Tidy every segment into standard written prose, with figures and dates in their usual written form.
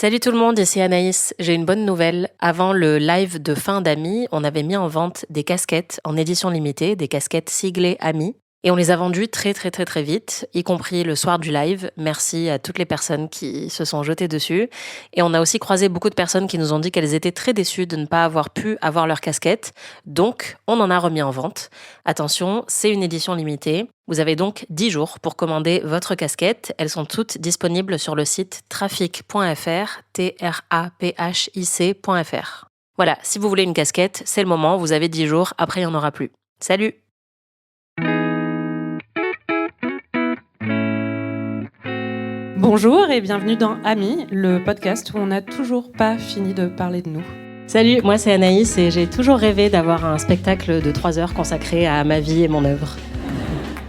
Salut tout le monde, ici Anaïs. J'ai une bonne nouvelle. Avant le live de fin d'Ami, on avait mis en vente des casquettes en édition limitée, des casquettes siglées Ami. Et on les a vendues très vite, y compris le soir du live. Merci à toutes les personnes qui se sont jetées dessus. Et on a aussi croisé beaucoup de personnes qui nous ont dit qu'elles étaient très déçues de ne pas avoir pu avoir leurs casquettes. Donc, on en a remis en vente. Attention, c'est une édition limitée. Vous avez donc 10 jours pour commander votre casquette. Elles sont toutes disponibles sur le site trafic.fr, trapic.fr. Voilà, si vous voulez une casquette, c'est le moment, vous avez 10 jours, après il n'y en aura plus. Salut! Bonjour et bienvenue dans Ami, le podcast où on n'a toujours pas fini de parler de nous. Salut, moi c'est Anaïs et j'ai toujours rêvé d'avoir un spectacle de 3 heures consacré à ma vie et mon œuvre.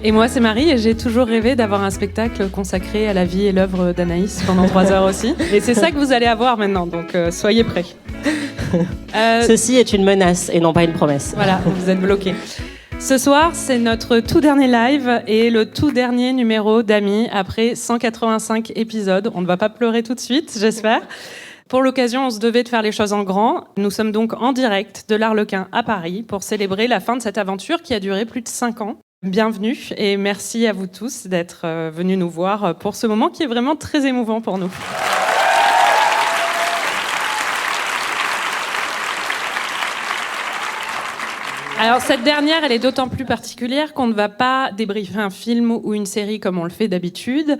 Et moi c'est Marie et j'ai toujours rêvé d'avoir un spectacle consacré à la vie et l'œuvre d'Anaïs pendant 3 heures aussi. Et c'est ça que vous allez avoir maintenant, donc soyez prêts. Ceci est une menace et non pas une promesse. Voilà, vous êtes bloqués. Ce soir, c'est notre tout dernier live et le tout dernier numéro d'Ami après 185 épisodes. On ne va pas pleurer tout de suite, j'espère. Pour l'occasion, on se devait de faire les choses en grand. Nous sommes donc en direct de l'Arlequin à Paris pour célébrer la fin de cette aventure qui a duré plus de 5 ans. Bienvenue et merci à vous tous d'être venus nous voir pour ce moment qui est vraiment très émouvant pour nous. Alors cette dernière, elle est d'autant plus particulière qu'on ne va pas débriefer un film ou une série comme on le fait d'habitude.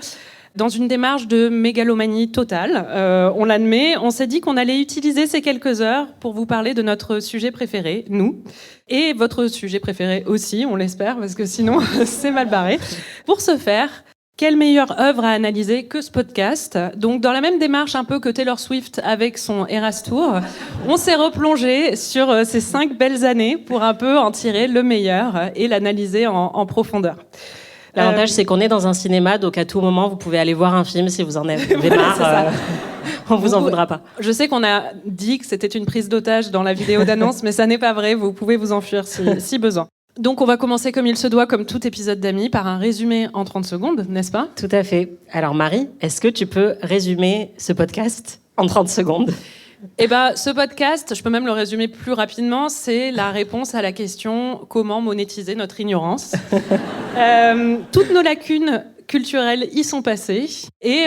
Dans une démarche de mégalomanie totale, on l'admet, on s'est dit qu'on allait utiliser ces quelques heures pour vous parler de notre sujet préféré, nous, et votre sujet préféré aussi, on l'espère, parce que sinon c'est mal barré. Pour ce faire, quelle meilleure œuvre à analyser que ce podcast ? Donc, dans la même démarche un peu que Taylor Swift avec son Eras Tour, on s'est replongé sur ces 5 belles années pour un peu en tirer le meilleur et l'analyser en profondeur. L'avantage, c'est qu'on est dans un cinéma, donc à tout moment, vous pouvez aller voir un film si vous en avez marre. On vous en voudra pas. Je sais qu'on a dit que c'était une prise d'otage dans la vidéo d'annonce, mais ça n'est pas vrai. Vous pouvez vous enfuir si besoin. Donc on va commencer comme il se doit, comme tout épisode d'Ami, par un résumé en 30 secondes, n'est-ce pas ? Tout à fait. Alors Marie, est-ce que tu peux résumer ce podcast en 30 secondes ? Eh ben, ce podcast, je peux même le résumer plus rapidement, c'est la réponse à la question « Comment monétiser notre ignorance ?» Toutes nos lacunes culturelles y sont passées. Et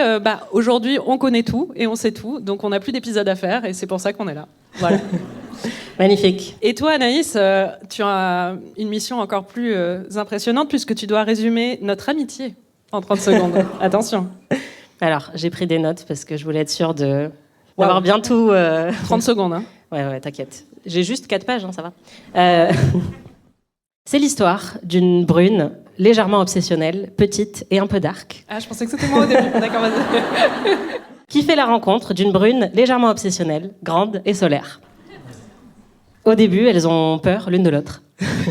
aujourd'hui, on connaît tout et on sait tout, donc on n'a plus d'épisodes à faire et c'est pour ça qu'on est là. Voilà. Magnifique. Et toi, Anaïs, tu as une mission encore plus impressionnante puisque tu dois résumer notre amitié en 30 secondes. Attention. Alors, j'ai pris des notes parce que je voulais être sûre d'avoir bien tout... 30 secondes, hein. Ouais, t'inquiète. J'ai juste 4 pages, hein, ça va. C'est l'histoire d'une brune légèrement obsessionnelle, petite et un peu dark. Ah, je pensais que c'était moi au début. D'accord, vas-y. Qui fait la rencontre d'une brune légèrement obsessionnelle, grande et solaire. Au début, elles ont peur l'une de l'autre.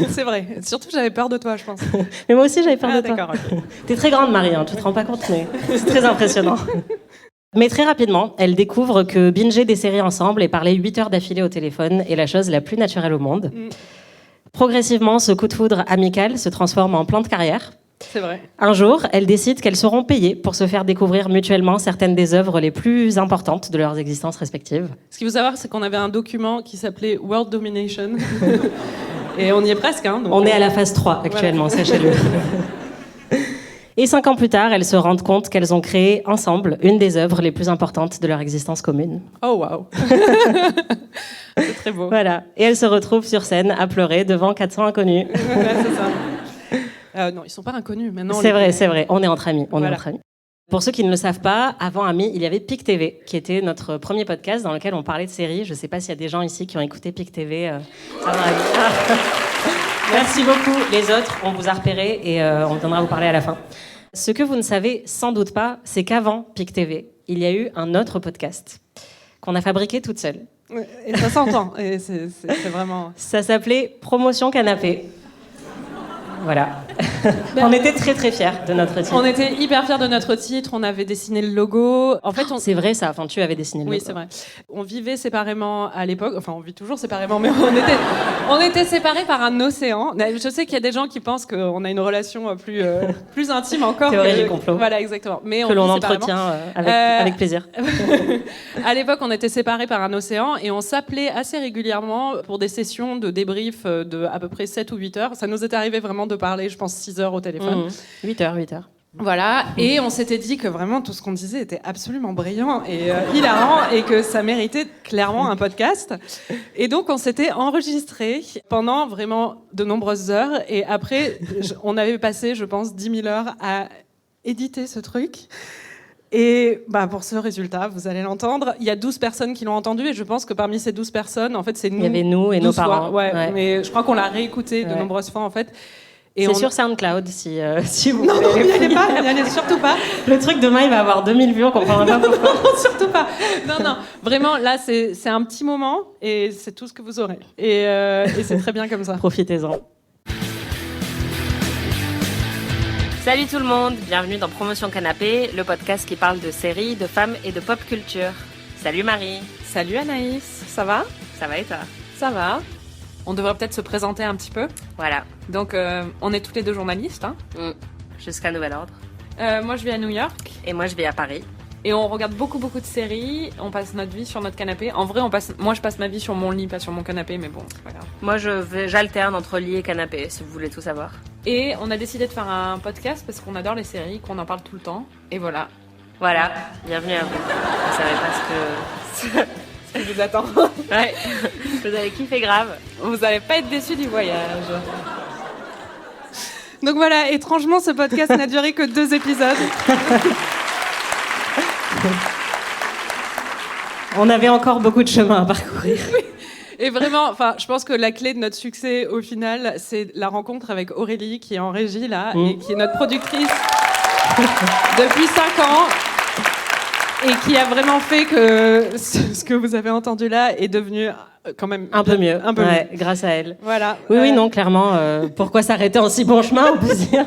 C'est vrai. Surtout, j'avais peur de toi, je pense. Mais moi aussi, j'avais peur de toi. D'accord, ok. T'es très grande, Marie, hein, tu te rends pas compte, mais c'est très impressionnant. Mais très rapidement, elles découvrent que binger des séries ensemble et parler 8 heures d'affilée au téléphone est la chose la plus naturelle au monde. Progressivement, ce coup de foudre amical se transforme en plan de carrière. C'est vrai. Un jour, elles décident qu'elles seront payées pour se faire découvrir mutuellement certaines des œuvres les plus importantes de leurs existences respectives. Ce qu'il faut savoir, c'est qu'on avait un document qui s'appelait World Domination. Et on y est presque. Hein, donc on est à la phase 3 actuellement, voilà. Sachez-le. Et 5 ans plus tard, elles se rendent compte qu'elles ont créé ensemble une des œuvres les plus importantes de leur existence commune. Oh waouh. C'est très beau. Voilà. Et elles se retrouvent sur scène à pleurer devant 400 inconnus. Ouais, c'est ça. Non, ils sont pas inconnus. Maintenant, c'est vrai. On est entre amis. Est entre amis. Pour ceux qui ne le savent pas, avant Ami, il y avait PIC TV, qui était notre premier podcast dans lequel on parlait de séries. Je ne sais pas s'il y a des gens ici qui ont écouté PIC TV. Merci beaucoup. Les autres, on vous a repérés et on viendra vous parler à la fin. Ce que vous ne savez sans doute pas, c'est qu'avant PIC TV, il y a eu un autre podcast qu'on a fabriqué toute seule. Et ça s'entend. Et c'est vraiment... Ça s'appelait Promotion Canapé. Voilà. On était très très fiers de notre titre. On était hyper fiers de notre titre, on avait dessiné le logo. En fait, C'est vrai ça, enfin tu avais dessiné le logo. Oui, c'est vrai. On vivait séparément à l'époque, enfin on vit toujours séparément, mais on était séparés par un océan. Je sais qu'il y a des gens qui pensent qu'on a une relation plus intime encore. Théorie du complot. Voilà, exactement. Mais que l'on entretient avec plaisir. À l'époque, on était séparés par un océan et on s'appelait assez régulièrement pour des sessions de débrief de à peu près 7 ou 8 heures. Ça nous est arrivé vraiment de parler, je pense, 6 heures au téléphone. 8 heures. Voilà, et on s'était dit que vraiment tout ce qu'on disait était absolument brillant et hilarant et que ça méritait clairement un podcast. Et donc on s'était enregistré pendant vraiment de nombreuses heures et après on avait passé, je pense, 10 000 heures à éditer ce truc. Et pour ce résultat, vous allez l'entendre, il y a 12 personnes qui l'ont entendu et je pense que parmi ces 12 personnes, en fait, c'est nous. Il y avait nous et nos parents. Ouais. Mais je crois qu'on l'a réécouté de nombreuses fois en fait. Et c'est sur SoundCloud si vous non, voulez. Non, n'y allez surtout pas. Le truc demain, il va avoir 2000 vues, on comprendra pas pourquoi. Non, surtout pas. Non, vraiment, là, c'est un petit moment et c'est tout ce que vous aurez. Et c'est très bien comme ça. Profitez-en. Salut tout le monde, bienvenue dans Promotion Canapé, le podcast qui parle de séries, de femmes et de pop culture. Salut Marie. Salut Anaïs, ça va ? Ça va et toi ? Ça va. On devrait peut-être se présenter un petit peu. Voilà. Donc, on est toutes les deux journalistes. Hein. Jusqu'à nouvel ordre. Moi, je vis à New York. Et moi, je vis à Paris. Et on regarde beaucoup de séries. On passe notre vie sur notre canapé. En vrai, moi, je passe ma vie sur mon lit, pas sur mon canapé, mais bon, c'est pas grave. Moi, j'alterne entre lit et canapé, si vous voulez tout savoir. Et on a décidé de faire un podcast parce qu'on adore les séries, qu'on en parle tout le temps. Et voilà. Voilà. Bienvenue à vous. Vous savez pas ce qui vous attend. Ouais. Vous allez kiffer grave. Vous allez pas être déçus du voyage. Donc voilà, étrangement, ce podcast n'a duré que 2 épisodes. On avait encore beaucoup de chemin à parcourir. Et vraiment, je pense que la clé de notre succès, au final, c'est la rencontre avec Aurélie, qui est en régie, là, et qui est notre productrice depuis 5 ans. Et qui a vraiment fait que ce que vous avez entendu là est devenu quand même un peu mieux. Ouais, grâce à elle. Voilà. Oui, non, clairement. Pourquoi s'arrêter en si bon chemin, on peut dire.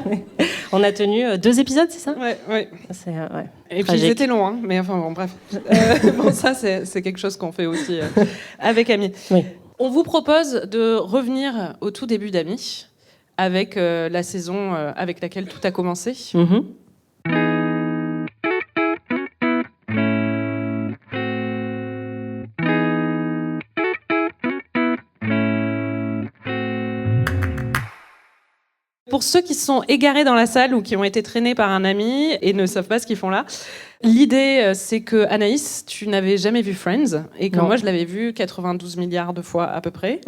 On a tenu 2 épisodes, c'est ça ? Ouais. C'est, et puis ils étaient longs, hein, mais enfin bon, bref. Bon, ça, c'est quelque chose qu'on fait aussi avec Amis. Oui. On vous propose de revenir au tout début d'Amis, avec la saison avec laquelle tout a commencé. Pour ceux qui se sont égarés dans la salle ou qui ont été traînés par un ami et ne savent pas ce qu'ils font là, l'idée, c'est que Anaïs, tu n'avais jamais vu Friends et que moi, je l'avais vu 92 milliards de fois à peu près.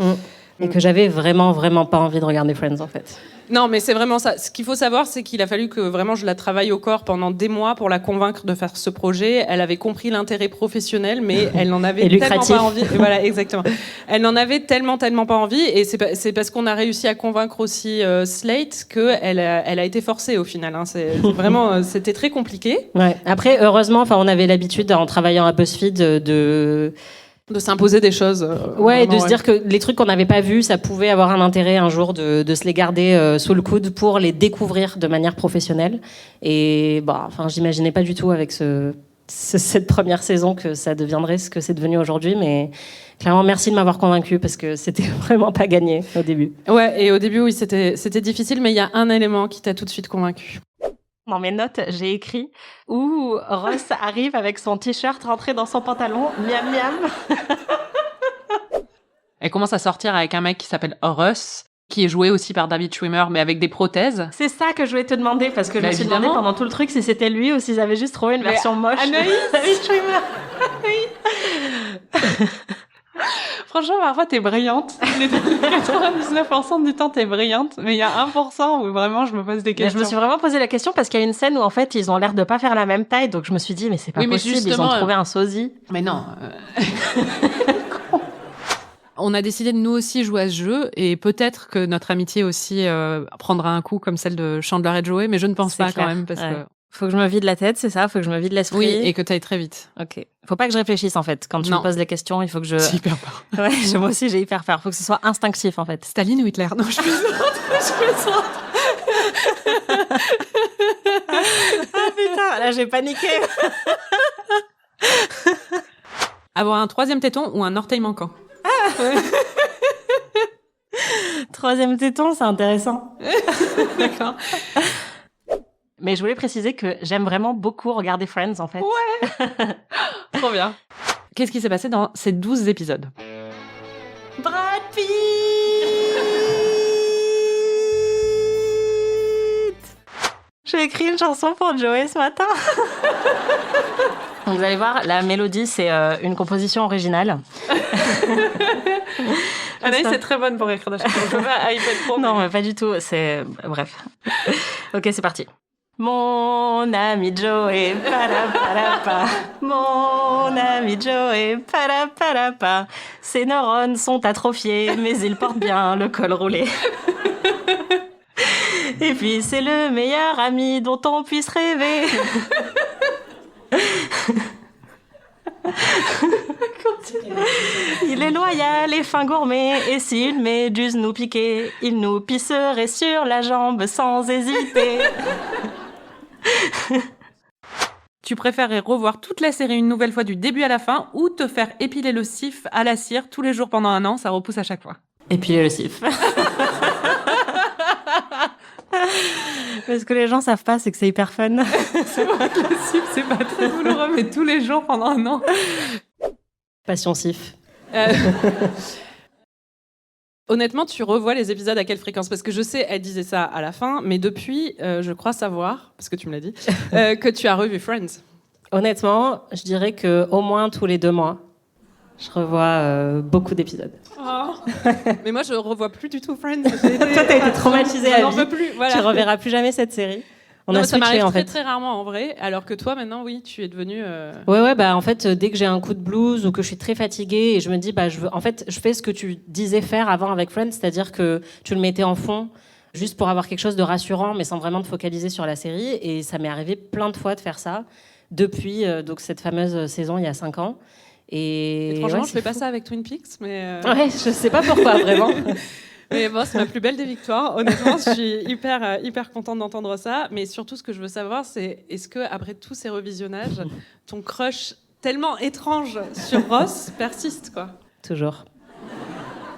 Et que j'avais vraiment pas envie de regarder Friends, en fait. Non, mais c'est vraiment ça. Ce qu'il faut savoir, c'est qu'il a fallu que vraiment je la travaille au corps pendant des mois pour la convaincre de faire ce projet. Elle avait compris l'intérêt professionnel, mais elle n'en avait tellement pas envie. Voilà, exactement. Elle n'en avait tellement pas envie. Et c'est parce qu'on a réussi à convaincre aussi Slate qu'elle a été forcée au final. Hein. Vraiment, c'était très compliqué. Ouais. Après, heureusement, on avait l'habitude, en travaillant à BuzzFeed, de s'imposer des choses. Ouais, et de se dire que les trucs qu'on n'avait pas vus, ça pouvait avoir un intérêt un jour de se les garder sous le coude pour les découvrir de manière professionnelle. Et j'imaginais pas du tout avec cette première saison que ça deviendrait ce que c'est devenu aujourd'hui. Mais clairement, merci de m'avoir convaincue parce que c'était vraiment pas gagné au début. Ouais, et au début, oui, c'était difficile, mais il y a un élément qui t'a tout de suite convaincue. Dans mes notes, j'ai écrit où Ross arrive avec son t-shirt rentré dans son pantalon, miam miam. Elle commence à sortir avec un mec qui s'appelle Ross, qui est joué aussi par David Schwimmer, mais avec des prothèses. C'est ça que je voulais te demander, parce que je me suis demandé pendant tout le truc si c'était lui ou s'ils avaient juste trouvé une version moche de David Schwimmer. Oui. Franchement, parfois, t'es brillante. 99% du temps, t'es brillante. Mais il y a 1% où vraiment, je me pose des questions. Je me suis vraiment posé la question parce qu'il y a une scène où, en fait, ils ont l'air de pas faire la même taille. Donc, je me suis dit, mais c'est pas possible, ils ont trouvé un sosie. Mais non. On a décidé de nous aussi jouer à ce jeu. Et peut-être que notre amitié aussi prendra un coup comme celle de Chandler et Joey. Mais je ne pense pas quand même. Parce que... Faut que je me vide la tête, c'est ça? Faut que je me vide l'esprit. Oui, et que t'ailles très vite. Ok. Faut pas que je réfléchisse, en fait. Quand tu me poses les questions, il faut que je... J'ai hyper peur. Ouais, moi aussi, j'ai hyper peur. Faut que ce soit instinctif, en fait. Staline ou Hitler? Non, je plaisante. Ah putain, là j'ai paniqué. Avoir un troisième téton ou un orteil manquant. Troisième téton, c'est intéressant. D'accord. Mais je voulais préciser que j'aime vraiment beaucoup regarder Friends, en fait. Ouais. Trop bien. Qu'est-ce qui s'est passé dans ces 12 épisodes? Brad Pitt. J'ai écrit une chanson pour Joey ce matin. Donc, vous allez voir, la mélodie, c'est une composition originale. Anaïs, c'est très bonne pour écrire des chansons. Je veux pas iPad Pro. Non, mais pas du tout. C'est... Bref. Ok, c'est parti. Mon ami Joey, palapalapa. Mon ami Joey, palapalapa. Ses neurones sont atrophiés, mais il porte bien le col roulé. Et puis, c'est le meilleur ami dont on puisse rêver. Il est loyal et fin gourmet, et s'il met du nous piquer, il nous pisserait sur la jambe sans hésiter. Tu préférerais revoir toute la série une nouvelle fois du début à la fin ou te faire épiler le cif à la cire tous les jours pendant 1 an, ça repousse à chaque fois? Épiler le cif. Parce que les gens savent pas, c'est que c'est hyper fun. C'est vrai que le cif, c'est pas très douloureux, mais tous les jours pendant 1 an. Passion cif. Honnêtement, tu revois les épisodes à quelle fréquence? Parce que je sais, elle disait ça à la fin, mais depuis, je crois savoir, parce que tu me l'as dit, que tu as revu Friends. Honnêtement, je dirais que au moins tous les 2 mois, je revois beaucoup d'épisodes. Oh. Mais moi, je revois plus du tout Friends. Toi, t'as été traumatisée à vie. J'en peux plus. Voilà. Tu reverras plus jamais cette série. On non, a ça m'arrive switché, en très fait. très rarement en vrai, alors que toi maintenant, oui, tu es devenue. Ouais, bah en fait, dès que j'ai un coup de blues ou que je suis très fatiguée et je me dis, bah en fait, je fais ce que tu disais faire avant avec Friends, c'est-à-dire que tu le mettais en fond juste pour avoir quelque chose de rassurant, mais sans vraiment te focaliser sur la série. Et ça m'est arrivé plein de fois de faire ça depuis donc cette fameuse saison il y a 5 ans. Et Étrangement, ouais, je fais pas ça avec Twin Peaks, mais. Ouais, je sais pas pourquoi vraiment. Mais bon, c'est ma plus belle des victoires. Honnêtement, je suis hyper contente d'entendre ça. Mais surtout, ce que je veux savoir, c'est est-ce que après tous ces revisionnages, ton crush tellement étrange sur Ross persiste, quoi? Toujours.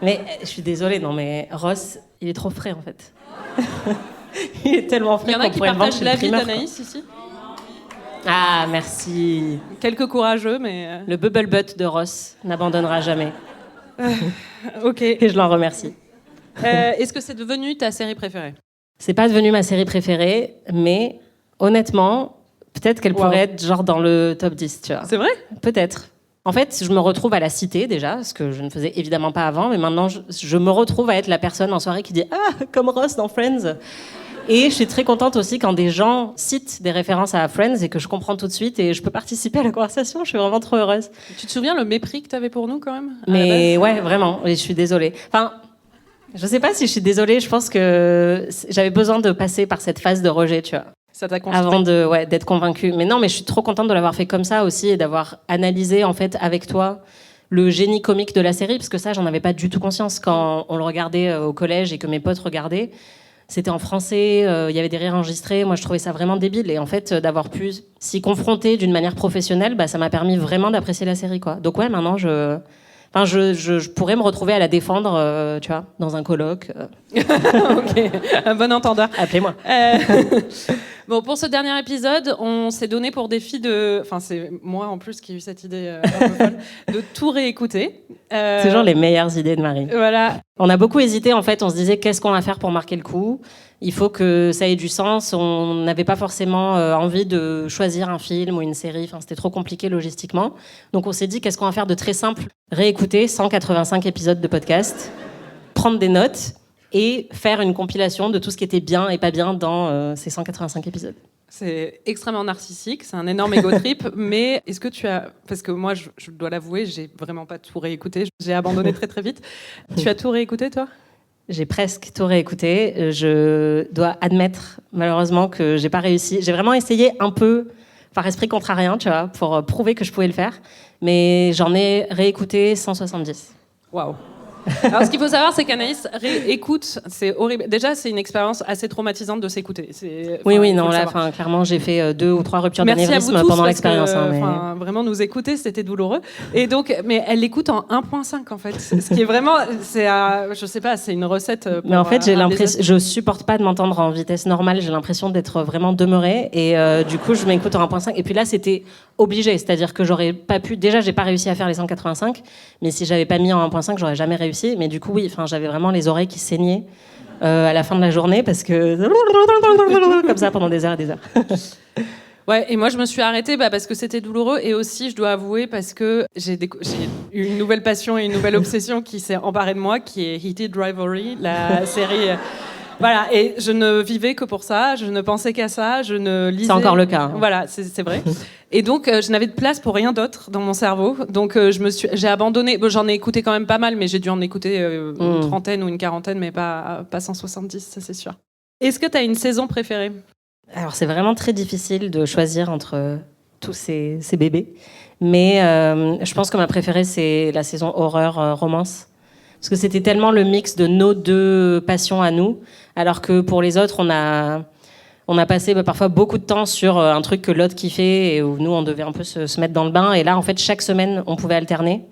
Mais je suis désolée, non, mais Ross, il est trop frais en fait. Il est tellement frais. Il y en a qu'on qui pourrait le vendre partagent chez le l'avis primeur, d'Anaïs ici. Ah, merci. Quelques courageux, mais. Le bubble butt de Ross n'abandonnera jamais. Ok. Et je l'en remercie. Est-ce que c'est devenu ta série préférée? C'est pas devenu ma série préférée, mais honnêtement, peut-être qu'elle pourrait être genre dans le top 10, tu vois. C'est vrai? Peut-être. En fait, je me retrouve à la citer déjà, ce que je ne faisais évidemment pas avant, mais maintenant je me retrouve à être la personne en soirée qui dit « Ah, comme Ross dans Friends !» Et je suis très contente aussi quand des gens citent des références à Friends et que je comprends tout de suite et je peux participer à la conversation, je suis vraiment trop heureuse. Tu te souviens le mépris que tu avais pour nous quand même? Mais ouais, vraiment, et je suis désolée. Enfin, je sais pas si je suis désolée, je pense que j'avais besoin de passer par cette phase de rejet, tu vois. Ça t'a construit. Avant d'être convaincue. Mais non, mais je suis trop contente de l'avoir fait comme ça aussi et d'avoir analysé en fait avec toi le génie comique de la série, parce que ça, j'en avais pas du tout conscience quand on le regardait au collège et que mes potes regardaient. C'était en français, il y avait des rires enregistrés. Moi, je trouvais ça vraiment débile. Et en fait, d'avoir pu s'y confronter d'une manière professionnelle, bah, ça m'a permis vraiment d'apprécier la série, quoi. Donc ouais, maintenant, je pourrais me retrouver à la défendre, tu vois, dans un colloque. Ok, un bon entendeur. Appelez-moi. Bon, pour ce dernier épisode, on s'est donné pour défi de... Enfin, c'est moi en plus qui ai eu cette idée un peu folle, de tout réécouter. C'est genre les meilleures idées de Marie. Voilà. On a beaucoup hésité, en fait. On se disait, qu'est-ce qu'on va faire pour marquer le coup? Il faut que ça ait du sens. On n'avait pas forcément envie de choisir un film ou une série. Enfin, c'était trop compliqué logistiquement. Donc, on s'est dit, qu'est-ce qu'on va faire de très simple? Réécouter 185 épisodes de podcast, prendre des notes et faire une compilation de tout ce qui était bien et pas bien dans ces 185 épisodes. C'est extrêmement narcissique, c'est un énorme ego trip, mais est-ce que tu as... Parce que moi, je dois l'avouer, j'ai vraiment pas tout réécouté, j'ai abandonné très très vite. Tu as tout réécouté, toi? J'ai presque tout réécouté. Je dois admettre, malheureusement, que j'ai pas réussi. J'ai vraiment essayé un peu, par esprit contrarien, tu vois, pour prouver que je pouvais le faire, mais j'en ai réécouté 170. Waouh. Alors, ce qu'il faut savoir, c'est qu'Anaïs écoute. C'est horrible. Déjà, c'est une expérience assez traumatisante de s'écouter. Oui, non, là, clairement, j'ai fait 2 ou 3 ruptures d'anévrisme pendant l'expérience. Vraiment, nous écouter, c'était douloureux. Et donc, mais elle l'écoute en 1.5, en fait. Ce qui est vraiment, je sais pas, c'est une recette. Mais en fait, j'ai l'impression, je supporte pas de m'entendre en vitesse normale. J'ai l'impression d'être vraiment demeurée. Et du coup, je m'écoute en 1.5. Et puis là, c'était obligé. C'est-à-dire que j'aurais pas pu. Déjà, j'ai pas réussi à faire les 185. Mais si j'avais pas mis en 1.5, j'aurais jamais réussi. Mais du coup, oui, j'avais vraiment les oreilles qui saignaient à la fin de la journée parce que comme ça pendant des heures et des heures. Ouais, et moi je me suis arrêtée parce que c'était douloureux et aussi, je dois avouer, parce que j'ai eu une nouvelle passion et une nouvelle obsession qui s'est emparée de moi, qui est Heated Rivalry, la série. Voilà, et je ne vivais que pour ça, je ne pensais qu'à ça, je ne lisais... C'est encore le cas. Hein. Voilà, c'est vrai. Et donc, je n'avais de place pour rien d'autre dans mon cerveau. Donc, j'ai abandonné. Bon, j'en ai écouté quand même pas mal, mais j'ai dû en écouter une trentaine ou une quarantaine, mais pas 170, ça c'est sûr. Est-ce que tu as une saison préférée ? Alors, c'est vraiment très difficile de choisir entre tous ces bébés. Mais je pense que ma préférée, c'est la saison horreur romance. Parce que c'était tellement le mix de nos 2 passions à nous, alors que pour les autres, on a passé parfois beaucoup de temps sur un truc que l'autre kiffait et où nous, on devait un peu se mettre dans le bain. Et là, en fait, chaque semaine, on pouvait alterner.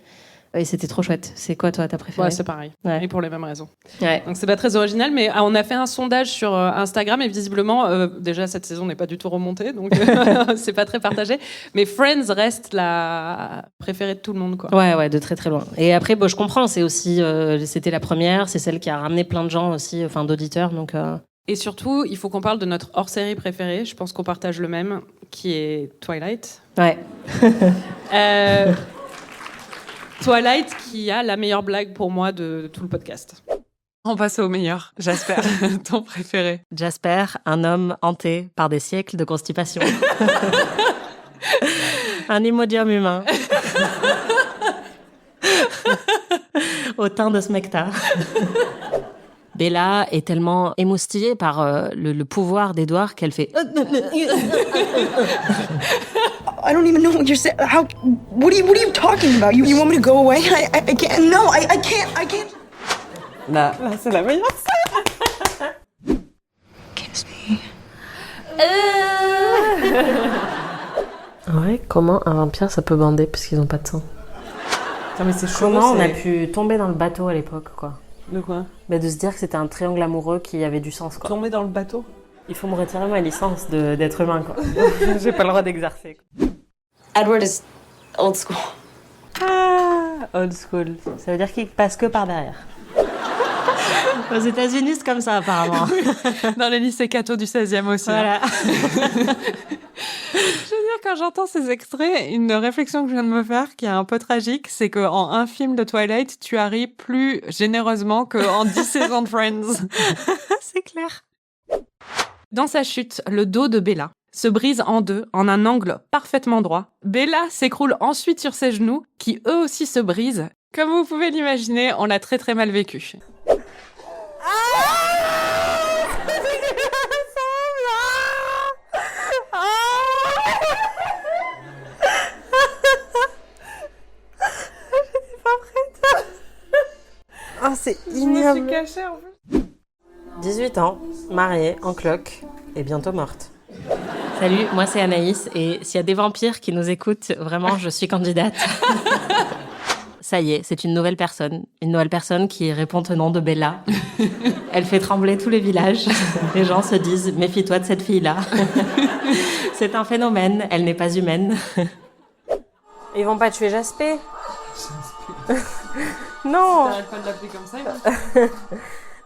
Et c'était trop chouette. C'est quoi, toi, ta préférée ? Ouais, c'est pareil. Ouais. Et pour les mêmes raisons. Ouais. Donc, c'est pas très original, mais on a fait un sondage sur Instagram et visiblement, déjà, cette saison n'est pas du tout remontée, donc c'est pas très partagé. Mais Friends reste la préférée de tout le monde, quoi. Ouais, de très très loin. Et après, je comprends, c'est aussi, c'était la première, c'est celle qui a ramené plein de gens aussi, d'auditeurs, donc... Et surtout, il faut qu'on parle de notre hors-série préférée. Je pense qu'on partage le même, qui est Twilight. Ouais. Twilight, qui a la meilleure blague pour moi de tout le podcast. On passe au meilleur. Jasper, ton préféré. Jasper, un homme hanté par des siècles de constipation. Un Imodium humain. Au teint de Smecta. Bella est tellement émoustillée par le pouvoir d'Edward qu'elle fait... I don't even know what you're saying. What are you talking about? You want me to go away? I can't. No, I can't. Là, c'est la meilleure scène. Kiss me. Ouais, comment un vampire ça peut bander parce qu'ils ont pas de sang ? Non, mais c'est chaud. Comment on a pu tomber dans le bateau à l'époque, quoi ? De quoi ? De se dire que c'était un triangle amoureux qui avait du sens, quoi. Tomber dans le bateau ? Il faut me retirer ma licence d'être humain, quoi. J'ai pas le droit d'exercer. Edward is old school. Ah, old school. Ça veut dire qu'il passe que par derrière. Aux États-Unis, c'est comme ça, apparemment. Dans les lycées catho du 16e aussi. Voilà. Je veux dire, quand j'entends ces extraits, une réflexion que je viens de me faire, qui est un peu tragique, c'est qu'en un film de Twilight, tu ris plus généreusement qu'en 10 saisons de Friends. C'est clair. Dans sa chute, le dos de Bella se brise en 2, en un angle parfaitement droit. Bella s'écroule ensuite sur ses genoux, qui eux aussi se brisent. Comme vous pouvez l'imaginer, on l'a très très mal vécu. Ah, c'est ignoble. Je me suis cachée en plus. 18 ans, mariée, en cloque, et bientôt morte. Salut, moi c'est Anaïs, et s'il y a des vampires qui nous écoutent, vraiment, je suis candidate. Ça y est, c'est une nouvelle personne qui répond au nom de Bella. Elle fait trembler tous les villages. Les gens se disent, méfie-toi de cette fille-là. C'est un phénomène, elle n'est pas humaine. Ils vont pas tuer Jasper. Non. T'arrêtes pas de l'appeler comme ça.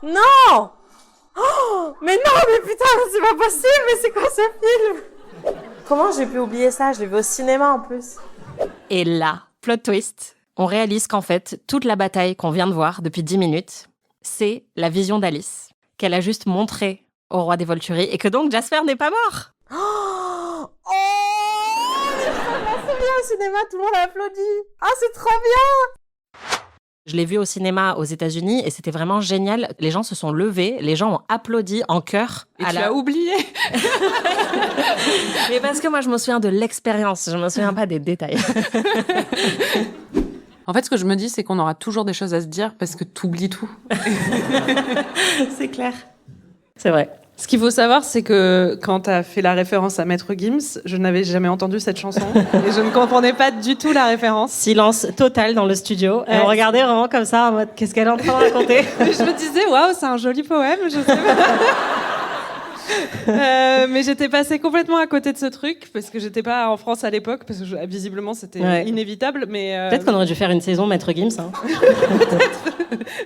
Non. Oh, mais non, mais putain, c'est pas possible, mais c'est quoi ce film? Comment j'ai pu oublier ça? Je l'ai vu au cinéma en plus. Et là, plot twist, on réalise qu'en fait, toute la bataille qu'on vient de voir depuis 10 minutes, c'est la vision d'Alice, qu'elle a juste montrée au roi des Volturi, et que donc Jasper n'est pas mort. Oh, c'est bien au cinéma, tout le monde a applaudi. Ah, c'est trop bien. Je l'ai vu au cinéma aux États-Unis et c'était vraiment génial. Les gens se sont levés, les gens ont applaudi en chœur. Et tu as oublié. Mais parce que moi, je me souviens de l'expérience, je me souviens pas des détails. En fait, ce que je me dis, c'est qu'on aura toujours des choses à se dire parce que t'oublies tout. C'est clair. C'est vrai. Ce qu'il faut savoir, c'est que quand tu as fait la référence à Maître Gims, je n'avais jamais entendu cette chanson et je ne comprenais pas du tout la référence. Silence total dans le studio. Et on regardait vraiment comme ça en mode qu'est-ce qu'elle est en train de raconter. Et je me disais waouh, c'est un joli poème, je sais pas. Mais j'étais passée complètement à côté de ce truc parce que j'étais pas en France à l'époque parce que visiblement c'était inévitable. Mais peut-être qu'on aurait dû faire une saison Maître Gims. Hein.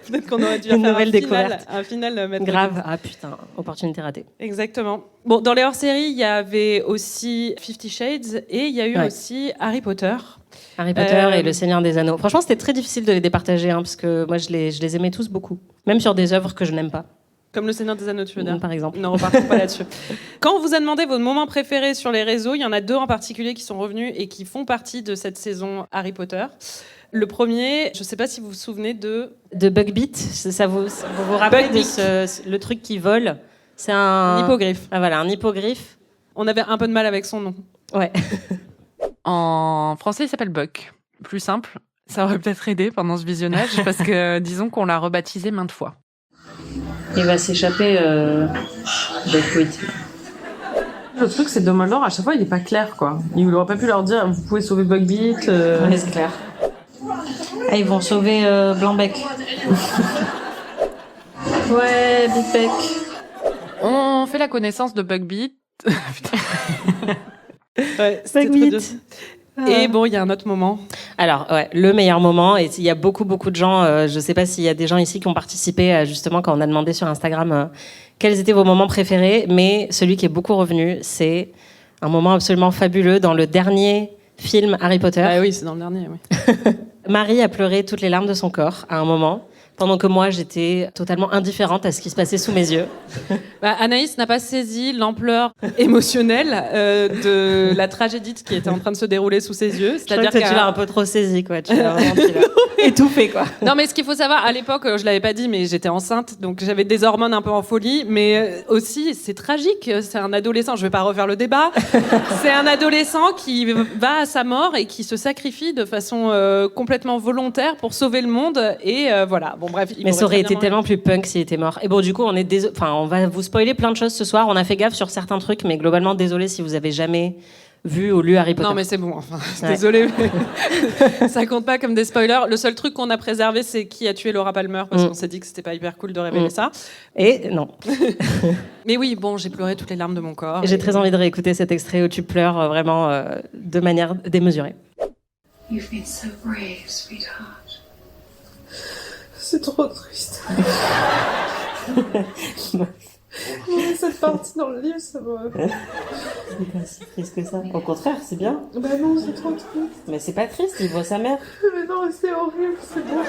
Peut-être qu'on aurait dû une faire nouvelle découverte. Un final Maître grave. Gims. Ah putain, opportunité ratée. Exactement. Bon, dans les hors-séries, il y avait aussi 50 Shades et il y a eu aussi Harry Potter. Harry Potter et Le Seigneur des Anneaux. Franchement, c'était très difficile de les départager parce que moi, je les aimais tous beaucoup, même sur des œuvres que je n'aime pas. Comme Le Seigneur des Anneaux, tu veux dire ? Par exemple. Ne repartons pas là-dessus. Quand on vous a demandé vos moments préférés sur les réseaux, il y en a 2 en particulier qui sont revenus et qui font partie de cette saison Harry Potter. Le premier, je ne sais pas si vous vous souvenez de Buckbeak. Ça vous rappelle le truc qui vole. C'est un hippogriffe. Ah voilà, un hippogriffe. On avait un peu de mal avec son nom. Ouais. En français, il s'appelle Buck. Plus simple. Ça aurait peut-être aidé pendant ce visionnage parce que disons qu'on l'a rebaptisé maintes fois. Il va s'échapper Buckwheat. Le truc, c'est Dumbledore, à chaque fois, il est pas clair, quoi. Il aurait pas pu leur dire, vous pouvez sauver Buckbeak. Ouais, c'est clair. Ah, ils vont sauver Blanc-Bec. Ouais, Big Bec. On fait la connaissance de Buckbeak. Ouais, c'était très dur. Et bon, il y a un autre moment. Alors, ouais, le meilleur moment, et il y a beaucoup de gens, je ne sais pas s'il y a des gens ici qui ont participé justement quand on a demandé sur Instagram quels étaient vos moments préférés, mais celui qui est beaucoup revenu, c'est un moment absolument fabuleux dans le dernier film Harry Potter. Ah oui, c'est dans le dernier, oui. Marie a pleuré toutes les larmes de son corps à un moment, pendant que moi, j'étais totalement indifférente à ce qui se passait sous mes yeux. Anaïs n'a pas saisi l'ampleur émotionnelle de la tragédie qui était en train de se dérouler sous ses yeux. C'est-à-dire que tu l'as un peu trop saisi, quoi. Tu l'as vraiment étouffé, quoi. Non, mais ce qu'il faut savoir, à l'époque, je l'avais pas dit, mais j'étais enceinte, donc j'avais des hormones un peu en folie, mais aussi, c'est tragique. C'est un adolescent, je vais pas refaire le débat, c'est un adolescent qui va à sa mort et qui se sacrifie de façon complètement volontaire pour sauver le monde, et voilà. Bon, bref, mais ça aurait été tellement plus punk s'il était mort. Et bon, du coup, on va vous spoiler plein de choses ce soir. On a fait gaffe sur certains trucs, mais globalement, désolé si vous avez jamais vu ou lu Harry Potter. Non, mais c'est bon. Enfin, désolé, mais ça compte pas comme des spoilers. Le seul truc qu'on a préservé, c'est qui a tué Laura Palmer, parce qu'on s'est dit que c'était pas hyper cool de révéler ça. Et non. Mais oui, bon, j'ai pleuré toutes les larmes de mon corps. J'ai très envie de réécouter cet extrait où tu pleures vraiment de manière démesurée. You've been so brave, sweetheart. C'est trop triste. Cette partie dans le livre, ça me... C'est pas si triste que ça. Au contraire, c'est bien. Bah non, c'est trop triste. Mais c'est pas triste, il voit sa mère. Mais non, c'est horrible, c'est beau.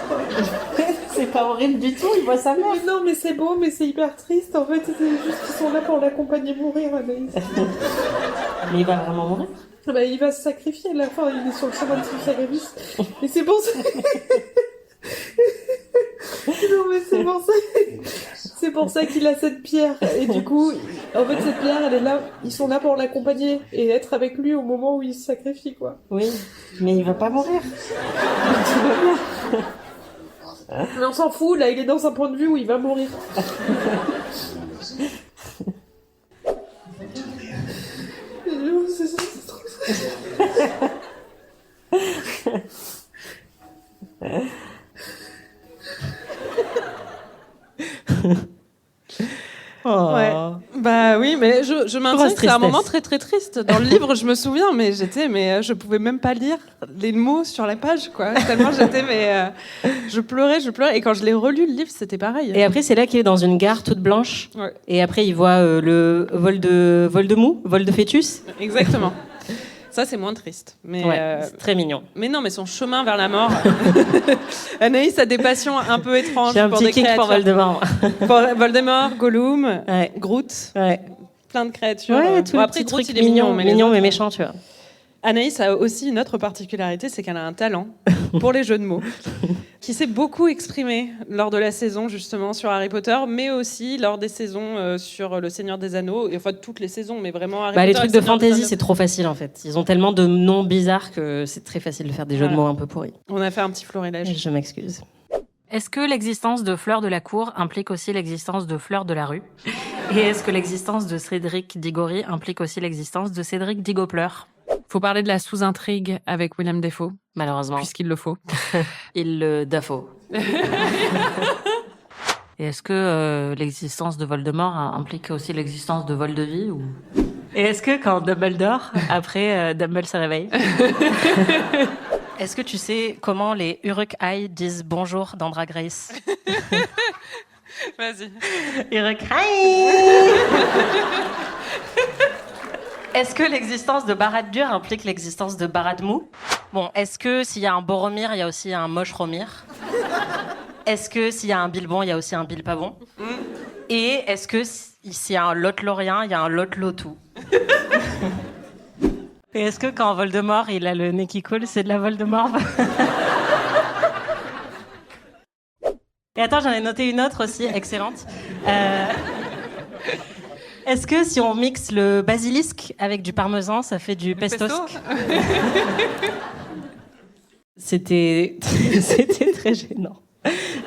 C'est pas horrible du tout, il voit sa mère. Mais non, mais c'est beau, mais c'est hyper triste. En fait, c'est juste qu'ils sont là pour l'accompagner mourir, Anaïs. Mais il va vraiment mourir. Bah, il va se sacrifier à la fin, il est sur le chemin de son sacrifice. Et c'est pour ça... Non, mais c'est pour ça qu'il a cette pierre. Et du coup, en fait, cette pierre, elle est là. Ils sont là pour l'accompagner et être avec lui au moment où il se sacrifie, quoi. Oui, mais il va pas mourir. Mais on s'en fout. Là, il est dans un point de vue où il va mourir. C'est trop Oh. Ouais. Bah oui, mais je maintiens que c'est un moment très très triste. Dans le livre, je me souviens, mais je pouvais même pas lire les mots sur la page, quoi. Tellement je pleurais, et quand je l'ai relu le livre, c'était pareil. Et après, c'est là qu'il est dans une gare toute blanche. Ouais. Et après, il voit le vol de fœtus. Exactement. Ça, c'est moins triste. Mais c'est très mignon. Mais non, mais son chemin vers la mort. Anaïs a des passions un peu étranges. J'ai un petit kick pour Voldemort. Voldemort, Gollum, ouais. Groot, ouais. plein de créatures. Ouais, tout bon, le après, petit Groot, truc il est mignon, mignon mais méchant, tu vois. Anaïs a aussi une autre particularité, c'est qu'elle a un talent pour les jeux de mots, qui s'est beaucoup exprimé lors de la saison justement sur Harry Potter, mais aussi lors des saisons sur Le Seigneur des Anneaux, et enfin toutes les saisons, mais vraiment Harry Potter. Les trucs et de fantasy, c'est trop facile en fait. Ils ont tellement de noms bizarres que c'est très facile de faire des jeux de mots un peu pourris. On a fait un petit florilège. Je m'excuse. Est-ce que l'existence de Fleur de la Cour implique aussi l'existence de Fleur de la Rue ? Et est-ce que l'existence de Cédric Diggory implique aussi l'existence de Cédric Digopleur ? Faut parler de la sous-intrigue avec Willem Dafoe, Malheureusement. puisqu'il le faut. Il le Dafoe. Et est-ce que l'existence de Voldemort implique aussi l'existence de Voldevie ou... Et est-ce que quand Dumbledore, après Dumbledore se réveille, est-ce que tu sais comment les Uruk-hai disent bonjour dans Drag Race ? Vas-y. Uruk-hai. Est-ce que l'existence de Barad-dûr implique l'existence de Barad-mou ? Bon, est-ce que s'il y a un Boromir, il y a aussi un Moche-Romir ? Est-ce que s'il y a un Bilbon, il y a aussi un Bilpabon ? Et est-ce que s'il y a un Lot-Lorien, il y a un Lot-Lotou ? Et est-ce que quand Voldemort, il a le nez qui coule, c'est de la Voldemort ? Et attends, j'en ai noté une autre aussi, excellente. Est-ce que si on mixe le basilisque avec du parmesan, ça fait du pestosque ? C'était très gênant.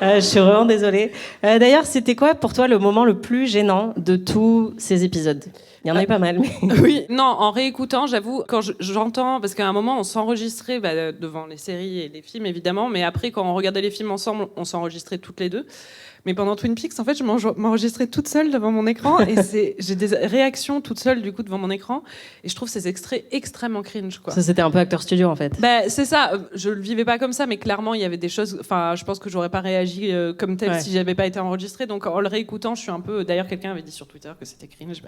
Je suis vraiment désolée. D'ailleurs, c'était quoi pour toi le moment le plus gênant de tous ces épisodes ? Il y en a eu pas mal, mais... Oui, non, en réécoutant, j'avoue, quand j'entends, parce qu'à un moment, on s'enregistrait devant les séries et les films, évidemment, mais après, quand on regardait les films ensemble, on s'enregistrait toutes les deux. Mais pendant Twin Peaks, en fait, je m'enregistrais toute seule devant mon écran et j'ai des réactions toute seule, du coup, devant mon écran. Et je trouve ces extraits extrêmement cringe, quoi. Ça, c'était un peu acteur studio, en fait. C'est ça. Je le vivais pas comme ça, mais clairement, il y avait des choses. Enfin, je pense que j'aurais pas réagi comme tel si j'avais pas été enregistrée. Donc, en le réécoutant, je suis un peu. D'ailleurs, quelqu'un avait dit sur Twitter que c'était cringe.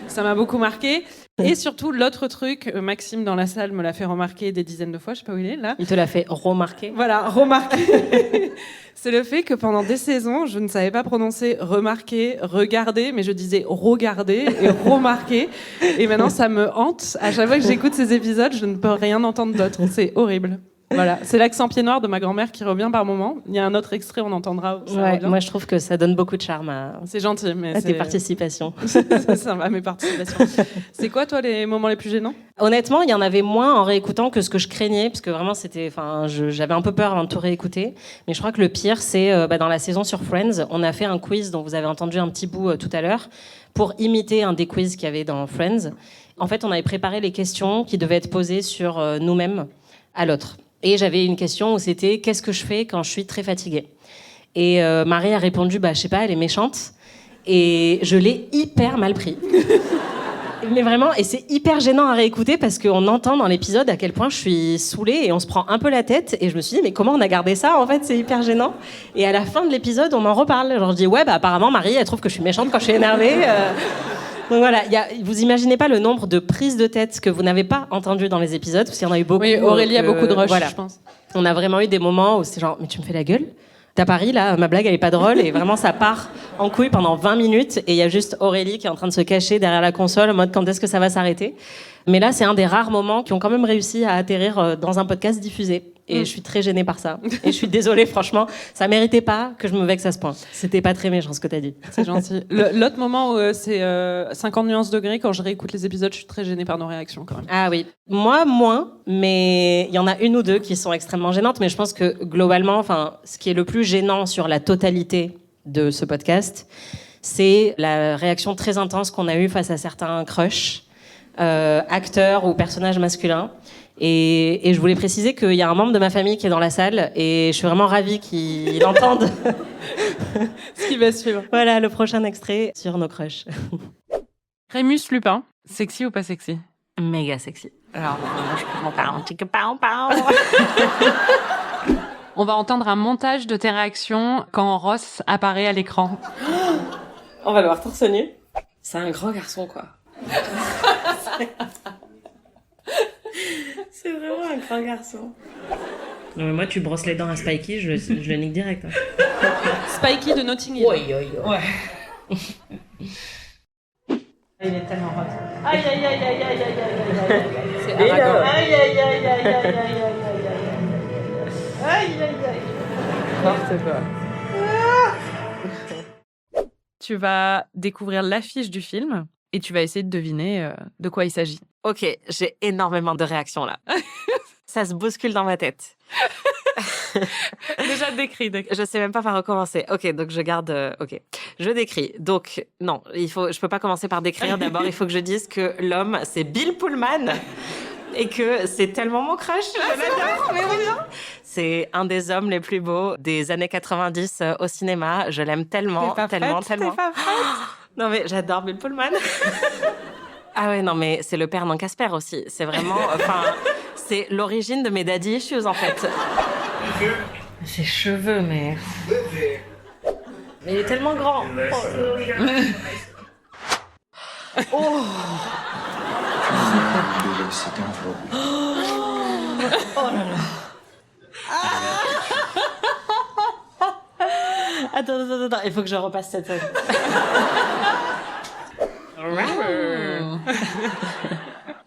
Ça m'a beaucoup marqué. Et surtout, l'autre truc, Maxime dans la salle me l'a fait remarquer des dizaines de fois. Je sais pas où il est là. Il te l'a fait remarquer. Voilà, remarquer. C'est le fait que pendant des saisons, je ne savais pas prononcer remarquer, regarder, mais je disais regarder et remarquer. Et maintenant, ça me hante. À chaque fois que j'écoute ces épisodes, je ne peux rien entendre d'autre. C'est horrible. Voilà, c'est l'accent pied noir de ma grand-mère qui revient par moment. Il y a un autre extrait, on entendra. Moi, je trouve que ça donne beaucoup de charme à c'est gentil, mais tes participations. Ça va, mes participations. C'est quoi, toi, les moments les plus gênants ? Honnêtement, il y en avait moins en réécoutant que ce que je craignais, parce que vraiment, j'avais un peu peur avant de tout réécouter. Mais je crois que le pire, c'est dans la saison sur Friends, on a fait un quiz dont vous avez entendu un petit bout tout à l'heure, pour imiter un des quiz qu'il y avait dans Friends. En fait, on avait préparé les questions qui devaient être posées sur nous-mêmes à l'autre. Et j'avais une question où c'était « Qu'est-ce que je fais quand je suis très fatiguée ?» Et Marie a répondu « Je sais pas, elle est méchante. » Et je l'ai hyper mal pris. Mais vraiment, et c'est hyper gênant à réécouter parce qu'on entend dans l'épisode à quel point je suis saoulée et on se prend un peu la tête. Et je me suis dit, mais comment on a gardé ça ? En fait, c'est hyper gênant. Et à la fin de l'épisode, on m'en reparle. Genre, je dis, apparemment, Marie, elle trouve que je suis méchante quand je suis énervée. Donc voilà, vous imaginez pas le nombre de prises de tête que vous n'avez pas entendues dans les épisodes, parce qu'il y en a eu beaucoup. Oui, Aurélie a beaucoup de rush, je pense. On a vraiment eu des moments où c'est genre, mais tu me fais la gueule ? T'as Paris, là, ma blague, elle est pas drôle, et vraiment, ça part en couille pendant 20 minutes, et il y a juste Aurélie qui est en train de se cacher derrière la console, en mode, quand est-ce que ça va s'arrêter ? Mais là, c'est un des rares moments qui ont quand même réussi à atterrir dans un podcast diffusé. Et je suis très gênée par ça. Et je suis désolée, franchement, ça méritait pas que je me vexe à ce point. C'était pas très méchant ce que t'as dit. C'est gentil. L'autre moment où c'est 50 nuances degrés, quand je réécoute les épisodes, je suis très gênée par nos réactions quand même. Ah oui. Moi, moins, mais il y en a une ou deux qui sont extrêmement gênantes. Mais je pense que globalement, ce qui est le plus gênant sur la totalité de ce podcast, c'est la réaction très intense qu'on a eue face à certains crushs, acteurs ou personnages masculins. Et je voulais préciser qu'il y a un membre de ma famille qui est dans la salle et je suis vraiment ravie qu'il entende ce qui va suivre. Voilà, le prochain extrait sur nos crushs. Rémus Lupin, sexy ou pas sexy ? Méga sexy. Alors, je peux m'en parler un petit peu. On va entendre un montage de tes réactions quand Ross apparaît à l'écran. On va le voir torse nu. C'est un grand garçon, quoi. C'est vraiment un grand garçon. Non, mais moi, tu brosses les dents à Spikey, je le nique direct. Hein. Spikey de Notting Hill. Ouais. Il est tellement hot. Aïe. C'est Arago. Aïe, aïe, aïe, aïe, aïe, aïe, aïe, aïe, aïe, aïe, aïe. N'importe quoi. Tu vas découvrir l'affiche du film et tu vas essayer de deviner de quoi il s'agit. Ok, j'ai énormément de réactions là. Ça se bouscule dans ma tête. Déjà décrit. Je sais même pas par où commencer. Ok, donc je garde. Ok, je décris. Donc non, je peux pas commencer par décrire. D'abord, il faut que je dise que l'homme, c'est Bill Pullman. Et que c'est tellement mon crush. C'est un des hommes les plus beaux des années 90 au cinéma. Je l'aime tellement, tellement. T'es pas prête. Non mais j'adore Bill Pullman. Ah ouais, non mais c'est le père d'un Casper aussi. C'est vraiment, c'est l'origine de mes daddy issues en fait. Ses cheveux, mais il est tellement grand. Oh. Oh là là. Attends, il faut que je repasse cette scène.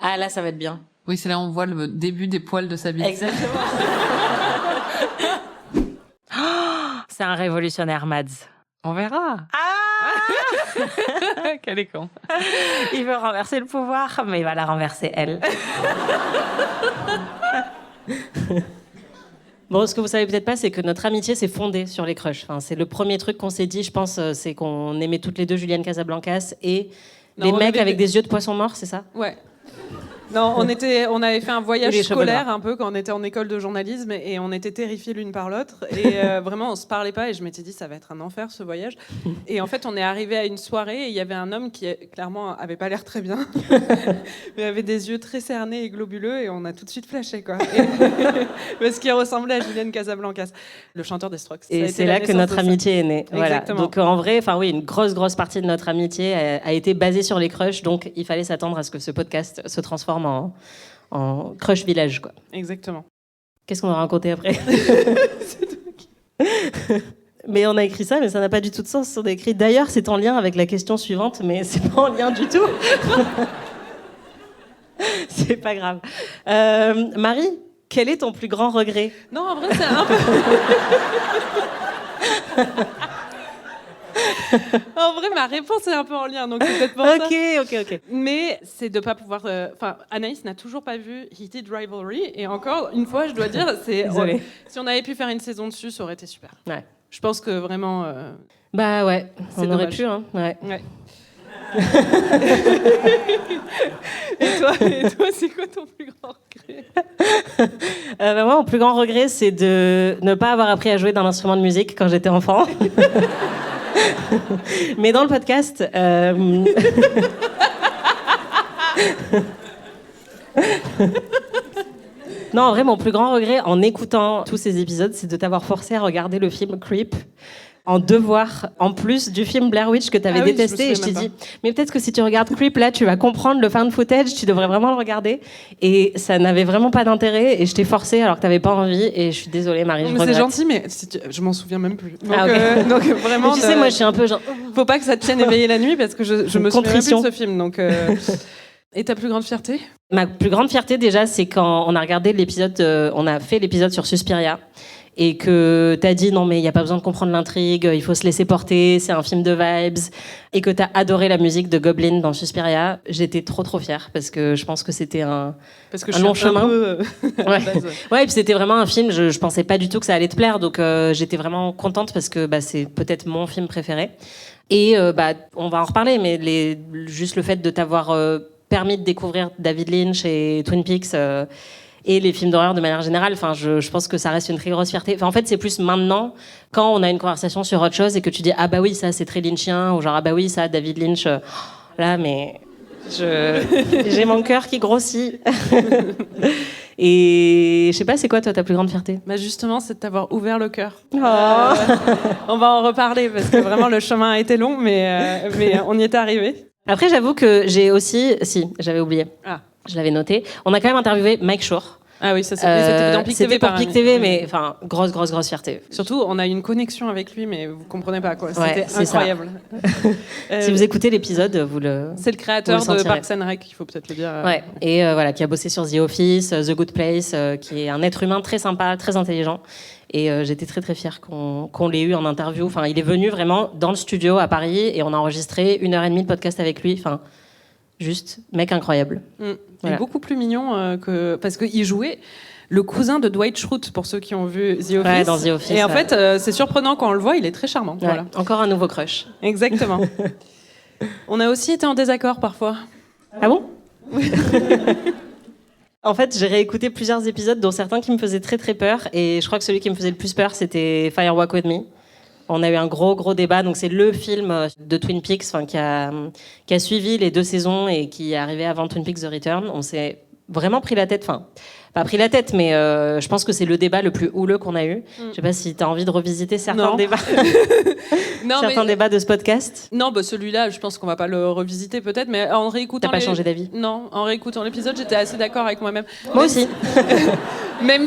Ah là, ça va être bien. Oui, c'est là où on voit le début des poils de sa bite. Exactement. C'est un révolutionnaire, Mads. On verra. Quel est con. Il veut renverser le pouvoir, mais il va la renverser, elle. Bon, ce que vous savez peut-être pas, c'est que notre amitié s'est fondée sur les crushs. Enfin, c'est le premier truc qu'on s'est dit, je pense, c'est qu'on aimait toutes les deux Juliane Casablancas et les mecs avec des yeux de poisson mort, c'est ça ? Ouais. Non, on avait fait un voyage Les cheveux scolaire noirs. un peu quand on était en école de journalisme et on était terrifiés l'une par l'autre et vraiment on se parlait pas et je m'étais dit ça va être un enfer ce voyage et en fait on est arrivé à une soirée et il y avait un homme qui clairement avait pas l'air très bien mais avait des yeux très cernés et globuleux et on a tout de suite flashé quoi parce qu'il ressemblait à Julian Casablancas, le chanteur des Strokes. Et c'est là que notre amitié est née. Voilà. Exactement. Donc en vrai, enfin oui, une grosse partie de notre amitié a été basée sur les crushs, donc il fallait s'attendre à ce que ce podcast se transforme en crush village, quoi. Exactement. Qu'est-ce qu'on va raconter après? Mais on a écrit ça, mais ça n'a pas du tout de sens. On a écrit d'ailleurs, c'est en lien avec la question suivante, mais c'est pas en lien du tout. C'est pas grave. Marie, quel est ton plus grand regret? Non, en vrai, c'est un peu... En vrai, ma réponse est un peu en lien, donc c'est peut-être pour ça. Ok. Mais c'est de pas pouvoir... Enfin, Anaïs n'a toujours pas vu Heated Rivalry, et encore une fois, je dois dire, Désolée. Si on avait pu faire une saison dessus, ça aurait été super. Ouais. Je pense que vraiment... Bah ouais, C'est on aurait dommage. pu, hein. Ouais. Ouais. Et toi, c'est quoi ton plus grand regret? Moi, mon plus grand regret, c'est de ne pas avoir appris à jouer d'un instrument de musique quand j'étais enfant. Mais dans le podcast... Non, en vrai, mon plus grand regret en écoutant tous ces épisodes, c'est de t'avoir forcé à regarder le film Creep en devoir, en plus du film Blair Witch que tu avais Ah oui, détesté. je me Et je t'ai souviens dit, mais peut-être que si tu regardes Creep, là, tu vas comprendre le found footage, tu devrais vraiment le regarder. Et ça n'avait vraiment pas d'intérêt. Et je t'ai forcé alors que tu n'avais pas envie. Et je suis désolée, Marie, je Mais regrette. c'est gentil, mais je m'en souviens même plus. Donc, Ah, ok. donc vraiment... Mais tu sais, moi, je suis un peu genre... Faut pas que ça te tienne éveillé la nuit, parce que je me souviens même plus Contrition. de ce film. Donc, Et ta plus grande fierté? Ma plus grande fierté, déjà, c'est quand on a regardé l'épisode, on a fait l'épisode sur Suspiria, et que t'as dit non mais il y a pas besoin de comprendre l'intrigue, il faut se laisser porter, c'est un film de vibes, et que t'as adoré la musique de Goblin dans Suspiria. J'étais trop fière parce que je pense que c'était un long chemin. Ouais. Ouais, et puis c'était vraiment un film, je pensais pas du tout que ça allait te plaire, donc j'étais vraiment contente parce que c'est peut-être mon film préféré. Et on va en reparler, mais juste le fait de t'avoir permis de découvrir David Lynch et Twin Peaks et les films d'horreur de manière générale, enfin, je pense que ça reste une très grosse fierté. Enfin, en fait, c'est plus maintenant, quand on a une conversation sur autre chose et que tu dis ah bah oui, ça c'est très lynchien, ou genre ah bah oui, ça David Lynch, là, mais j'ai mon cœur qui grossit. Et je sais pas, c'est quoi toi ta plus grande fierté? Bah justement, c'est de t'avoir ouvert le cœur. Oh. On va en reparler parce que vraiment le chemin a été long, mais on y est arrivé. Après, j'avoue que j'ai aussi, si, j'avais oublié. Ah. Je l'avais noté. On a quand même interviewé Mike Schur, Ah oui, ça c'était dans Pic TV. C'était pour Pic TV, mais enfin, grosse fierté. Surtout, on a eu une connexion avec lui, mais vous comprenez pas quoi. Ouais, C'était incroyable. Si vous écoutez l'épisode, c'est le créateur vous le de sentirez. Parks and Rec, il faut peut-être le dire. Ouais, et voilà, qui a bossé sur The Office, The Good Place, qui est un être humain très sympa, très intelligent. Et j'étais très fière qu'on l'ait eu en interview. Enfin, il est venu vraiment dans le studio à Paris et on a enregistré 1h30 de podcast avec lui. Enfin, juste, mec incroyable. Il Voilà. est beaucoup plus mignon parce qu'il jouait le cousin de Dwight Schrute, pour ceux qui ont vu The Office. Ouais, dans The Office. Et en fait, c'est surprenant quand on le voit, il est très charmant. Ouais, Voilà. encore un nouveau crush. Exactement. On a aussi été en désaccord parfois. Ah bon? En fait, j'ai réécouté plusieurs épisodes, dont certains qui me faisaient très peur. Et je crois que celui qui me faisait le plus peur, c'était Firewalk With Me. On a eu un gros débat. Donc, c'est le film de Twin Peaks qui a suivi les 2 saisons et qui est arrivé avant Twin Peaks The Return. On s'est vraiment pris la tête. Enfin, pas pris la tête, mais je pense que c'est le débat le plus houleux qu'on a eu. Je sais pas si tu as envie de revisiter certains débats. Certains débats de ce podcast. Non, bah celui-là, je pense qu'on va pas le revisiter peut-être, mais en réécoutant. T'as pas changé d'avis? Non, en réécoutant l'épisode, j'étais assez d'accord avec moi-même. Moi aussi. Même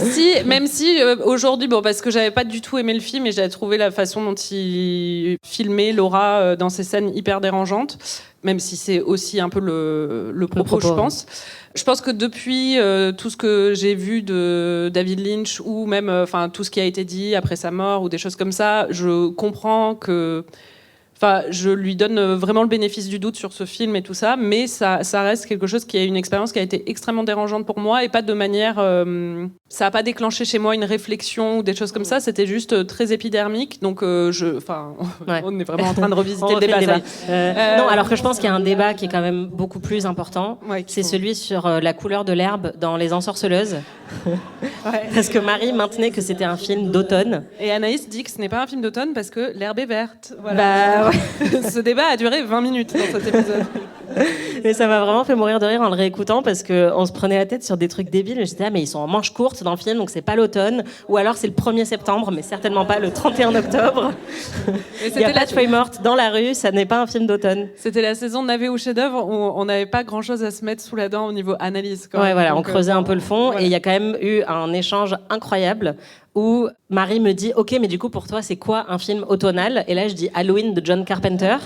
si aujourd'hui, bon, parce que j'avais pas du tout aimé le film et j'avais trouvé la façon dont il filmait Laura dans ces scènes hyper dérangeantes, même si c'est aussi un peu le propos, je pense. Je pense que depuis tout ce que j'ai vu de David Lynch ou même tout ce qui a été dit après sa mort ou des choses comme ça, je comprends que je lui donne vraiment le bénéfice du doute sur ce film et tout ça, mais ça reste quelque chose qui est une expérience qui a été extrêmement dérangeante pour moi et pas de manière... ça n'a pas déclenché chez moi une réflexion ou des choses comme ça, c'était juste très épidermique, donc on est vraiment en train de revisiter le débat. Non, alors que je pense qu'il y a un débat qui est quand même beaucoup plus important, c'est celui sur la couleur de l'herbe dans Les Ensorceleuses. Parce que Marie maintenait que c'était un film d'automne. Et Anaïs dit que ce n'est pas un film d'automne parce que l'herbe est verte. Voilà. Bah, Ce débat a duré 20 minutes dans cet épisode. Mais ça m'a vraiment fait mourir de rire en le réécoutant parce qu'on se prenait la tête sur des trucs débiles. Je disais, mais ils sont en manches courtes dans le film, donc c'est pas l'automne. Ou alors c'est le 1er septembre, mais certainement pas le 31 octobre. Il n'y a pas de feuilles mortes dans la rue, ça n'est pas un film d'automne. C'était la saison de Navet ou chef-d'œuvre où on n'avait pas grand-chose à se mettre sous la dent au niveau analyse. Ouais, voilà, on creusait un peu le fond. Voilà. Et il y a quand même eu un échange incroyable où Marie me dit « Ok, mais du coup, pour toi, c'est quoi un film automnal ?» Et là, je dis « Halloween de John Carpenter ».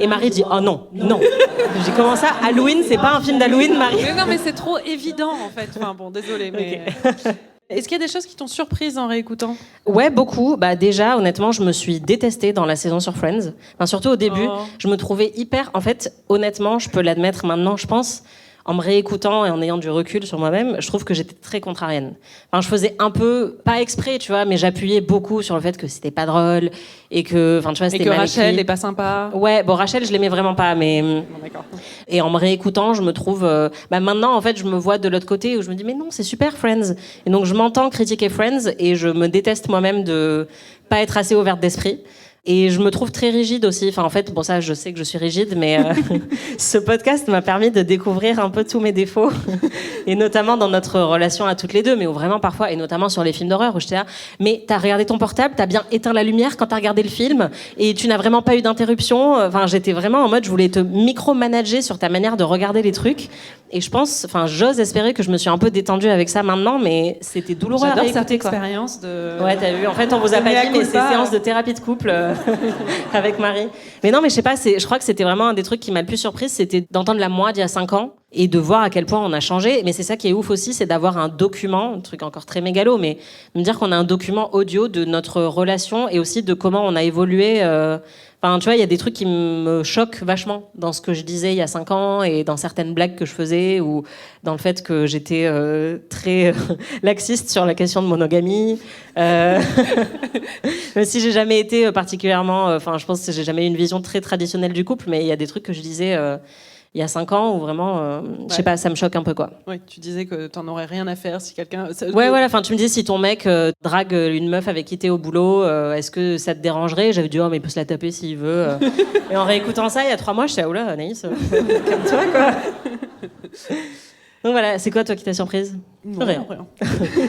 Et Marie dit « Oh non, non !» J'ai dit « Comment ça, Halloween, c'est pas un film d'Halloween, Marie ?» Mais non, mais c'est trop évident, en fait. Enfin bon, désolée, mais... Okay. Est-ce qu'il y a des choses qui t'ont surprise en réécoutant ? Ouais, beaucoup. Bah déjà, honnêtement, je me suis détestée dans la saison sur Friends. Enfin, surtout au début, je me trouvais hyper... En fait, honnêtement, je peux l'admettre maintenant, je pense... En me réécoutant et en ayant du recul sur moi-même, je trouve que j'étais très contrarienne. Enfin, je faisais un peu, pas exprès, tu vois, mais j'appuyais beaucoup sur le fait que c'était pas drôle et que, enfin, tu vois, c'était mal écrit. Rachel est pas sympa. Ouais, bon, Rachel, je l'aimais vraiment pas, mais. Bon, d'accord. Et en me réécoutant, je me trouve. Maintenant, en fait, je me vois de l'autre côté où je me dis, mais non, c'est super Friends. Et donc, je m'entends critiquer Friends et je me déteste moi-même de pas être assez ouverte d'esprit. Et je me trouve très rigide aussi. Enfin, en fait, bon, ça, je sais que je suis rigide, mais ce podcast m'a permis de découvrir un peu tous mes défauts. Et notamment dans notre relation à toutes les deux, mais où vraiment parfois, et notamment sur les films d'horreur, où j'étais là, mais t'as regardé ton portable, t'as bien éteint la lumière quand t'as regardé le film, et tu n'as vraiment pas eu d'interruption. Enfin, j'étais vraiment en mode, je voulais te micromanager sur ta manière de regarder les trucs. Et je pense, enfin, j'ose espérer que je me suis un peu détendue avec ça maintenant, mais c'était douloureux à réécouter. J'adore cette expérience de... Ouais, t'as vu, en fait, on vous a pas dit, mais c'est séance de thérapie de couple avec Marie. Mais non, mais je sais pas, je crois que c'était vraiment un des trucs qui m'a le plus surprise, c'était d'entendre la moi d'il y a 5 ans et de voir à quel point on a changé. Mais c'est ça qui est ouf aussi, c'est d'avoir un document, un truc encore très mégalo, mais de me dire qu'on a un document audio de notre relation et aussi de comment on a évolué. Enfin, tu vois, il y a des trucs qui me choquent vachement dans ce que je disais il y a 5 ans et dans certaines blagues que je faisais ou dans le fait que j'étais très laxiste sur la question de monogamie. Même si j'ai jamais été particulièrement... Enfin, je pense que j'ai jamais eu une vision très traditionnelle du couple, mais il y a des trucs que je disais... il y a 5 ans où vraiment, je sais pas, ça me choque un peu, quoi. Oui, tu disais que t'en aurais rien à faire si quelqu'un... Ouais, voilà, enfin, tu me dis si ton mec drague une meuf avec qui t'es au boulot, est-ce que ça te dérangerait ? J'avais dit, oh, mais il peut se la taper s'il veut. Et en réécoutant ça, il y a 3 mois, je suis oh là, Anaïs, calme-toi, quoi. Donc voilà, c'est quoi, toi, qui t'a surprise ? Non, rien.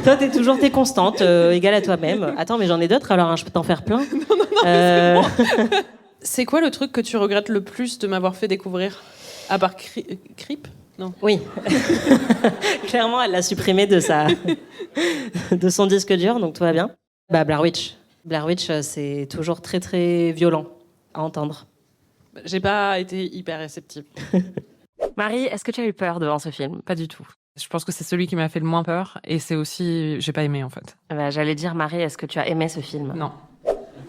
Toi, t'es constante, égale à toi-même. Attends, mais j'en ai d'autres, alors, hein, je peux t'en faire plein. Non, c'est bon. C'est quoi le truc que tu regrettes le plus de m'avoir fait découvrir ? À part Creep ? Non. Oui. Clairement, elle l'a supprimé de son disque dur, donc tout va bien. Bah, Blair Witch. Blair Witch, c'est toujours très très violent à entendre. J'ai pas été hyper réceptive. Marie, est-ce que tu as eu peur devant ce film? Pas du tout. Je pense que c'est celui qui m'a fait le moins peur et c'est aussi j'ai pas aimé en fait. Bah, j'allais dire, Marie, est-ce que tu as aimé ce film? Non.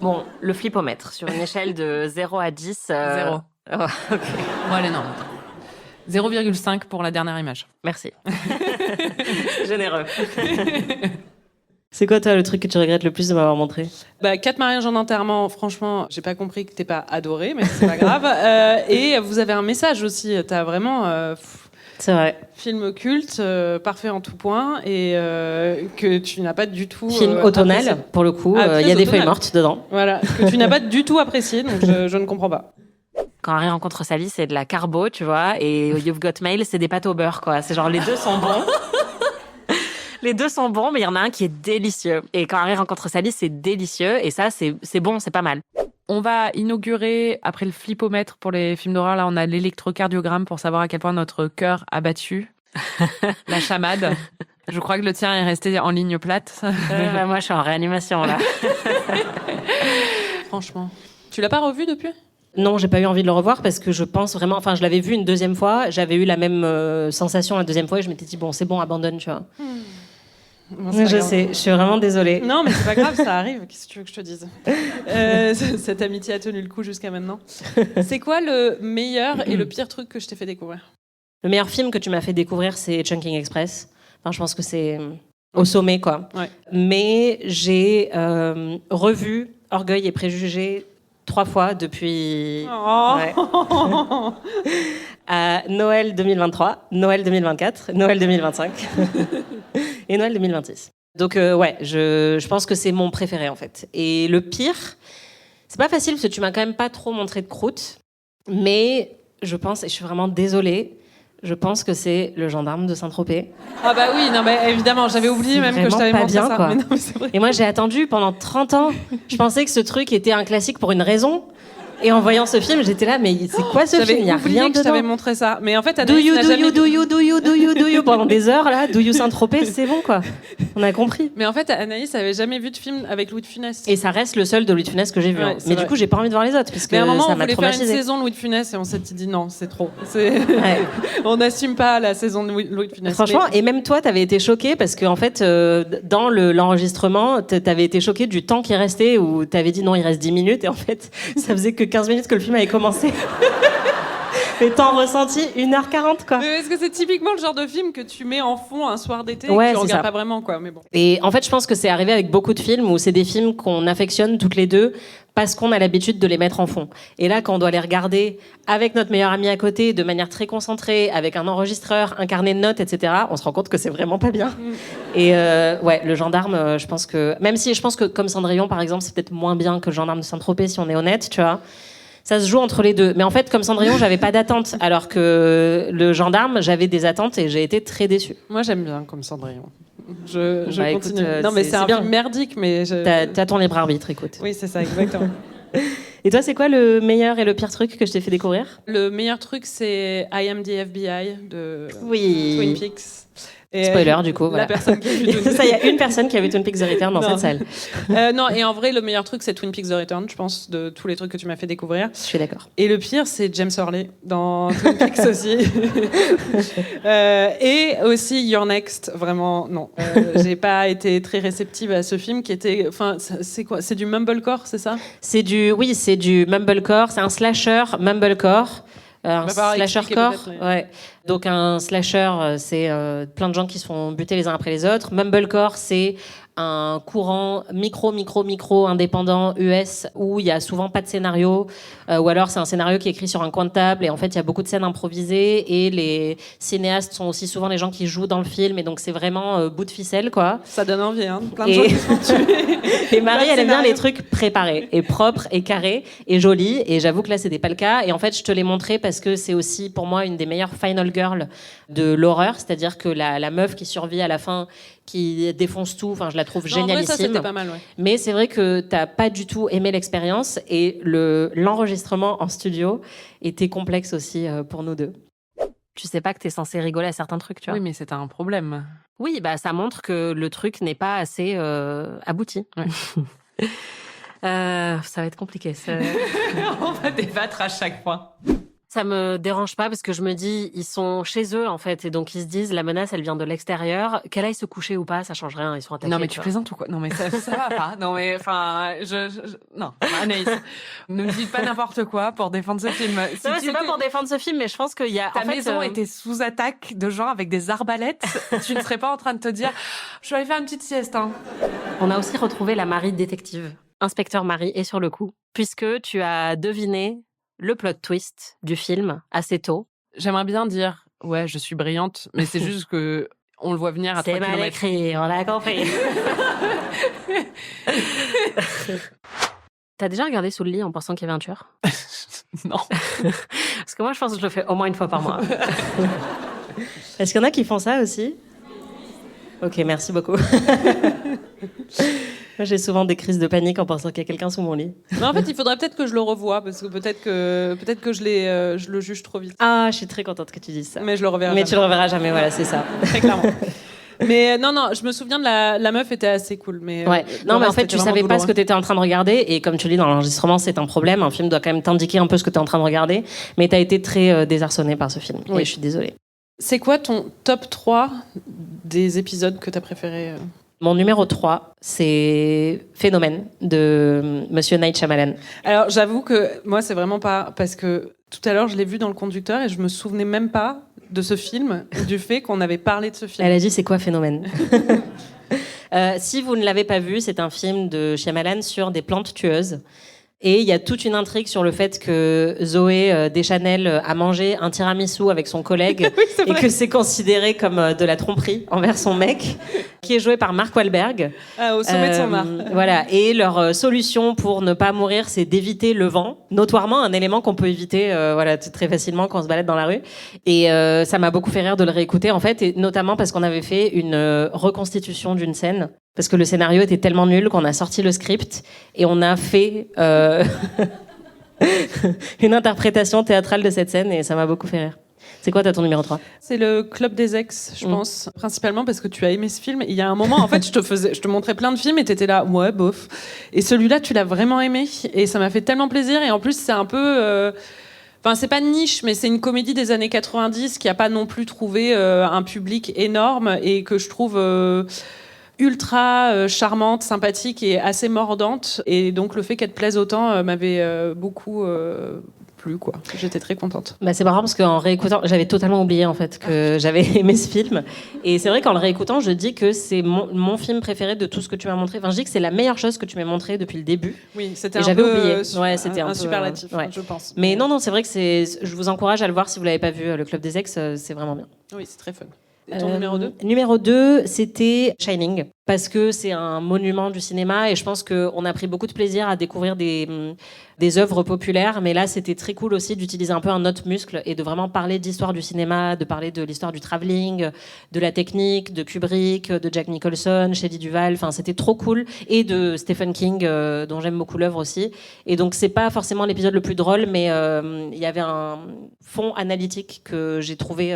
Bon, le flipomètre, sur une échelle de 0 à 10... 0. Oh, ok. Bon, allez, non. 0,5 pour la dernière image. Merci. Généreux. C'est quoi, toi, le truc que tu regrettes le plus de m'avoir montré? 4 mariages en enterrement, franchement, j'ai pas compris que t'es pas adoré, mais c'est pas grave. Et vous avez un message aussi, t'as vraiment... C'est vrai. Film culte, parfait en tout point, et que tu n'as pas du tout... Film automnal, apprécié. pour le coup. Ah, Il y a très des feuilles automnal. mortes dedans. Voilà, que tu n'as pas du tout apprécié, donc je ne comprends pas. Quand Harry rencontre Sally, c'est de la carbo, tu vois, et You've Got Mail, c'est des pâtes au beurre, quoi. C'est genre, les deux sont bons. Les deux sont bons, mais il y en a un qui est délicieux. Et quand Harry rencontre Sally, c'est délicieux, et ça, c'est bon, c'est pas mal. On va inaugurer, après le flipomètre pour les films d'horreur, là, on a l'électrocardiogramme pour savoir à quel point notre cœur a battu. La chamade. Je crois que le tien est resté en ligne plate. Moi, je suis en réanimation, là. Franchement. Tu l'as pas revu depuis ? Non, j'ai pas eu envie de le revoir parce que je pense vraiment... Enfin, je l'avais vu une deuxième fois, j'avais eu la même sensation la deuxième fois et je m'étais dit, bon, c'est bon, abandonne, tu vois. Bon, c'est pas Je grave. sais, je suis vraiment désolée. Non, mais c'est pas grave, ça arrive. Qu'est-ce que tu veux que je te dise ? Cette amitié a tenu le coup jusqu'à maintenant. C'est quoi le meilleur et le pire truc que je t'ai fait découvrir ? Le meilleur film que tu m'as fait découvrir, c'est Chungking Express. Enfin, je pense que c'est au sommet, quoi. Ouais. Mais j'ai revu Orgueil et Préjugés 3 fois depuis ouais. À Noël 2023, Noël 2024, Noël 2025 et Noël 2026. Donc ouais, je pense que c'est mon préféré en fait. Et le pire, c'est pas facile parce que tu m'as quand même pas trop montré de croûte, mais je pense, et je suis vraiment désolée, je pense que c'est Le Gendarme de Saint-Tropez. Ah bah oui, non mais évidemment, j'avais oublié C'est même que je vraiment t'avais pas montré bien, ça. quoi. Mais non, mais c'est vrai. Et moi, j'ai attendu pendant 30 ans. Je pensais que ce truc était un classique pour une raison. Et en voyant ce film, j'étais là, mais c'est quoi ce J'avais film? Il n'y a oublié rien que je t'avais dedans. montré ça. Mais en fait, Do Anaïs you, n'a do jamais you, vu- do you, do you, do you, do you, pendant des heures, là. Do you Saint-Tropez, c'est bon, quoi. On a compris. Mais en fait, Anaïs avait jamais vu de film avec Louis de Funès. Et ça reste le seul de Louis de Funès que j'ai vu. Ouais, hein. c'est Mais vrai. du coup, j'ai pas envie de voir les autres, parce que Mais à un moment, ça on m'a voulait faire une traumatisé. saison Louis de Funès et on s'était dit non, c'est trop. Ouais. On n'assume pas la saison de Louis de Funès. Franchement, Mais- et même toi, t'avais été choquée parce qu'en fait, dans l'enregistrement, t'avais été choquée du temps qui restait où t'avais dit non, il reste 10 minutes et en fait, ça faisait que 15 minutes que le film avait commencé. Et t'en ressenti 1h40, quoi. Mais est-ce que c'est typiquement le genre de film que tu mets en fond un soir d'été Ouais, et que tu c'est regardes ça. pas vraiment, quoi. Mais bon. Et en fait, je pense que c'est arrivé avec beaucoup de films où c'est des films qu'on affectionne toutes les deux parce qu'on a l'habitude de les mettre en fond. Et là, quand on doit les regarder avec notre meilleur ami à côté, de manière très concentrée, avec un enregistreur, un carnet de notes, etc., on se rend compte que c'est vraiment pas bien. Et ouais, Le Gendarme, je pense que... Même si je pense que comme Cendrillon, par exemple, c'est peut-être moins bien que Le Gendarme de Saint-Tropez, si on est honnête, tu vois. Ça se joue entre les deux. Mais en fait, comme Cendrillon, j'avais pas d'attente. Alors que Le Gendarme, j'avais des attentes et j'ai été très déçue. Moi, j'aime bien comme Cendrillon. Je Bah, écoute, continue. Non, mais c'est c'est un bien. film merdique, mais je... T'as ton libre arbitre, écoute. Oui, c'est ça, exactement. Et toi, c'est quoi le meilleur et le pire truc que je t'ai fait découvrir? Le meilleur truc, c'est I Am the FBI de Oui. Twin Peaks. Et Spoiler, du coup, La voilà. personne qui a vu Twin Peaks. Ça, il y a une personne qui a vu Twin Peaks The Return dans Non. cette salle. Non, et en vrai, le meilleur truc, c'est Twin Peaks The Return, je pense, de tous les trucs que tu m'as fait découvrir. Je suis d'accord. Et le pire, c'est James Hurley dans Twin Peaks aussi. Et aussi Your Next, vraiment, non. J'ai pas été très réceptive à ce film qui était... Enfin, c'est quoi? C'est du mumblecore, c'est ça? C'est du mumblecore, c'est un slasher mumblecore. Un Va falloir slashercore, expliquer peut-être, ouais. Donc un slasher, c'est plein de gens qui se font buter les uns après les autres. Mumblecore, c'est un courant micro indépendant US où il y a souvent pas de scénario, ou alors c'est un scénario qui est écrit sur un coin de table et en fait il y a beaucoup de scènes improvisées et les cinéastes sont aussi souvent les gens qui jouent dans le film et donc c'est vraiment bout de ficelle, quoi. Ça donne envie, hein. Plein de Et- gens qui se font tuer. Et Marie, Pas de elle aime bien scénario. les trucs préparés et propres et carrés et jolis. Et j'avoue que là, c'était pas le cas. Et en fait, je te l'ai montré parce que c'est aussi pour moi une des meilleures final girls de l'horreur. C'est-à-dire que la meuf qui survit à la fin, qui défonce tout, enfin, je la trouve Non, en vrai, ça, génialissime. c'était pas mal, ouais. Mais c'est vrai que t'as pas du tout aimé l'expérience et l'enregistrement en studio était complexe aussi pour nous deux. tu sais pas que t'es censé rigoler à certains trucs, tu vois. Oui, mais c'est un problème. Oui, bah ça montre que le truc n'est pas assez abouti. Ouais. Ça va être compliqué. On va débattre à chaque fois. Ça me dérange pas parce que je me dis, ils sont chez eux en fait, et donc ils se disent, la menace, elle vient de l'extérieur. Qu'elle aille se coucher ou pas, ça change rien. Ils sont attaqués. Non mais tu plaisantes ou quoi? Non mais ça va pas. Non mais enfin, non, Anaïs, ne me dites pas n'importe quoi pour défendre ce film. Si Non, tu c'est pas étais- pour défendre ce film, mais je pense qu'il y a. Ta en fait, maison était sous attaque de gens avec des arbalètes, tu ne serais pas en train de te dire, je vais aller faire une petite sieste. Hein. On a aussi retrouvé la Marie détective. Inspecteur Marie est sur le coup, puisque tu as deviné le plot twist du film assez tôt. J'aimerais bien dire, ouais, je suis brillante, mais c'est juste que on le voit venir à 3 C'est mal km. écrit, on a compris. T'as déjà regardé sous le lit en pensant qu'il y avait un tueur? Non. Parce que moi, je pense que je le fais au moins une fois par mois. Est-ce qu'il y en a qui font ça aussi? Ok, merci beaucoup. Moi, j'ai souvent des crises de panique en pensant qu'il y a quelqu'un sous mon lit. Mais en fait, il faudrait peut-être que je le revoie parce que peut-être que je le juge trop vite. Ah, je suis très contente que tu dises ça. Mais je le reverrai Mais jamais. tu le reverras jamais, voilà, c'est ça. Très clairement. Mais non, je me souviens de la meuf était assez cool. Mais Ouais. le Non, mais en reste fait, était tu vraiment savais pas ce que douloureux. tu étais en train de regarder. Et comme tu le dis dans l'enregistrement, c'est un problème. Un film doit quand même t'indiquer un peu ce que tu es en train de regarder. Mais tu as été très désarçonné par ce film. Oui. Et je suis désolée. C'est quoi ton top 3 des épisodes que t'as préféré Mon numéro 3, c'est Phénomène de Monsieur Night Shyamalan. Alors, j'avoue que moi, c'est vraiment pas... Parce que tout à l'heure, je l'ai vu dans le conducteur et je me souvenais même pas de ce film, du fait qu'on avait parlé de ce film. Elle a dit, c'est quoi Phénomène? Si vous ne l'avez pas vu, c'est un film de Shyamalan sur des plantes tueuses. Et il y a toute une intrigue sur le fait que Zoé Deschanel a mangé un tiramisu avec son collègue Oui, c'est et vrai. que c'est considéré comme de la tromperie envers son mec, qui est joué par Mark Wahlberg. Ah, au sommet de son art. Voilà. Et leur solution pour ne pas mourir, c'est d'éviter le vent. Notoirement, un élément qu'on peut éviter voilà, très facilement quand on se balade dans la rue. Et ça m'a beaucoup fait rire de le réécouter, en fait, et notamment parce qu'on avait fait une reconstitution d'une scène. Parce que le scénario était tellement nul qu'on a sorti le script et on a fait une interprétation théâtrale de cette scène et ça m'a beaucoup fait rire. C'est quoi, t'as ton numéro 3? C'est le Club des ex, je pense. Principalement parce que tu as aimé ce film. Il y a un moment, en fait, je te montrais plein de films et t'étais là, ouais, bof. Et celui-là, tu l'as vraiment aimé. Et ça m'a fait tellement plaisir. Et en plus, c'est un peu... Enfin, c'est pas niche, mais c'est une comédie des années 90 qui a pas non plus trouvé un public énorme et que je trouve... ultra charmante, sympathique et assez mordante. Et donc le fait qu'elle te plaise autant m'avait beaucoup plu, quoi. J'étais très contente. Bah, c'est marrant parce qu'en réécoutant, j'avais totalement oublié en fait que j'avais aimé ce film. Et c'est vrai qu'en le réécoutant, je dis que c'est mon film préféré de tout ce que tu m'as montré. Enfin, je dis que c'est la meilleure chose que tu m'as montré depuis le début. Oui, c'était Et un j'avais peu oublié. Ouais, c'était un un peu, superlatif, ouais. je pense. Mais non, c'est vrai que je vous encourage à le voir si vous l'avez pas vu, le Club des Ex, c'est vraiment bien. Oui, c'est très fun. Et ton numéro 2 Numéro 2, c'était Shining, parce que c'est un monument du cinéma et je pense qu'on a pris beaucoup de plaisir à découvrir des œuvres populaires, mais là c'était très cool aussi d'utiliser un peu un autre muscle et de vraiment parler d'histoire du cinéma, de parler de l'histoire du travelling, de la technique, de Kubrick, de Jack Nicholson, Shelley Duvall, enfin c'était trop cool, et de Stephen King, dont j'aime beaucoup l'œuvre aussi. Et donc c'est pas forcément l'épisode le plus drôle, mais il y avait un fond analytique que j'ai trouvé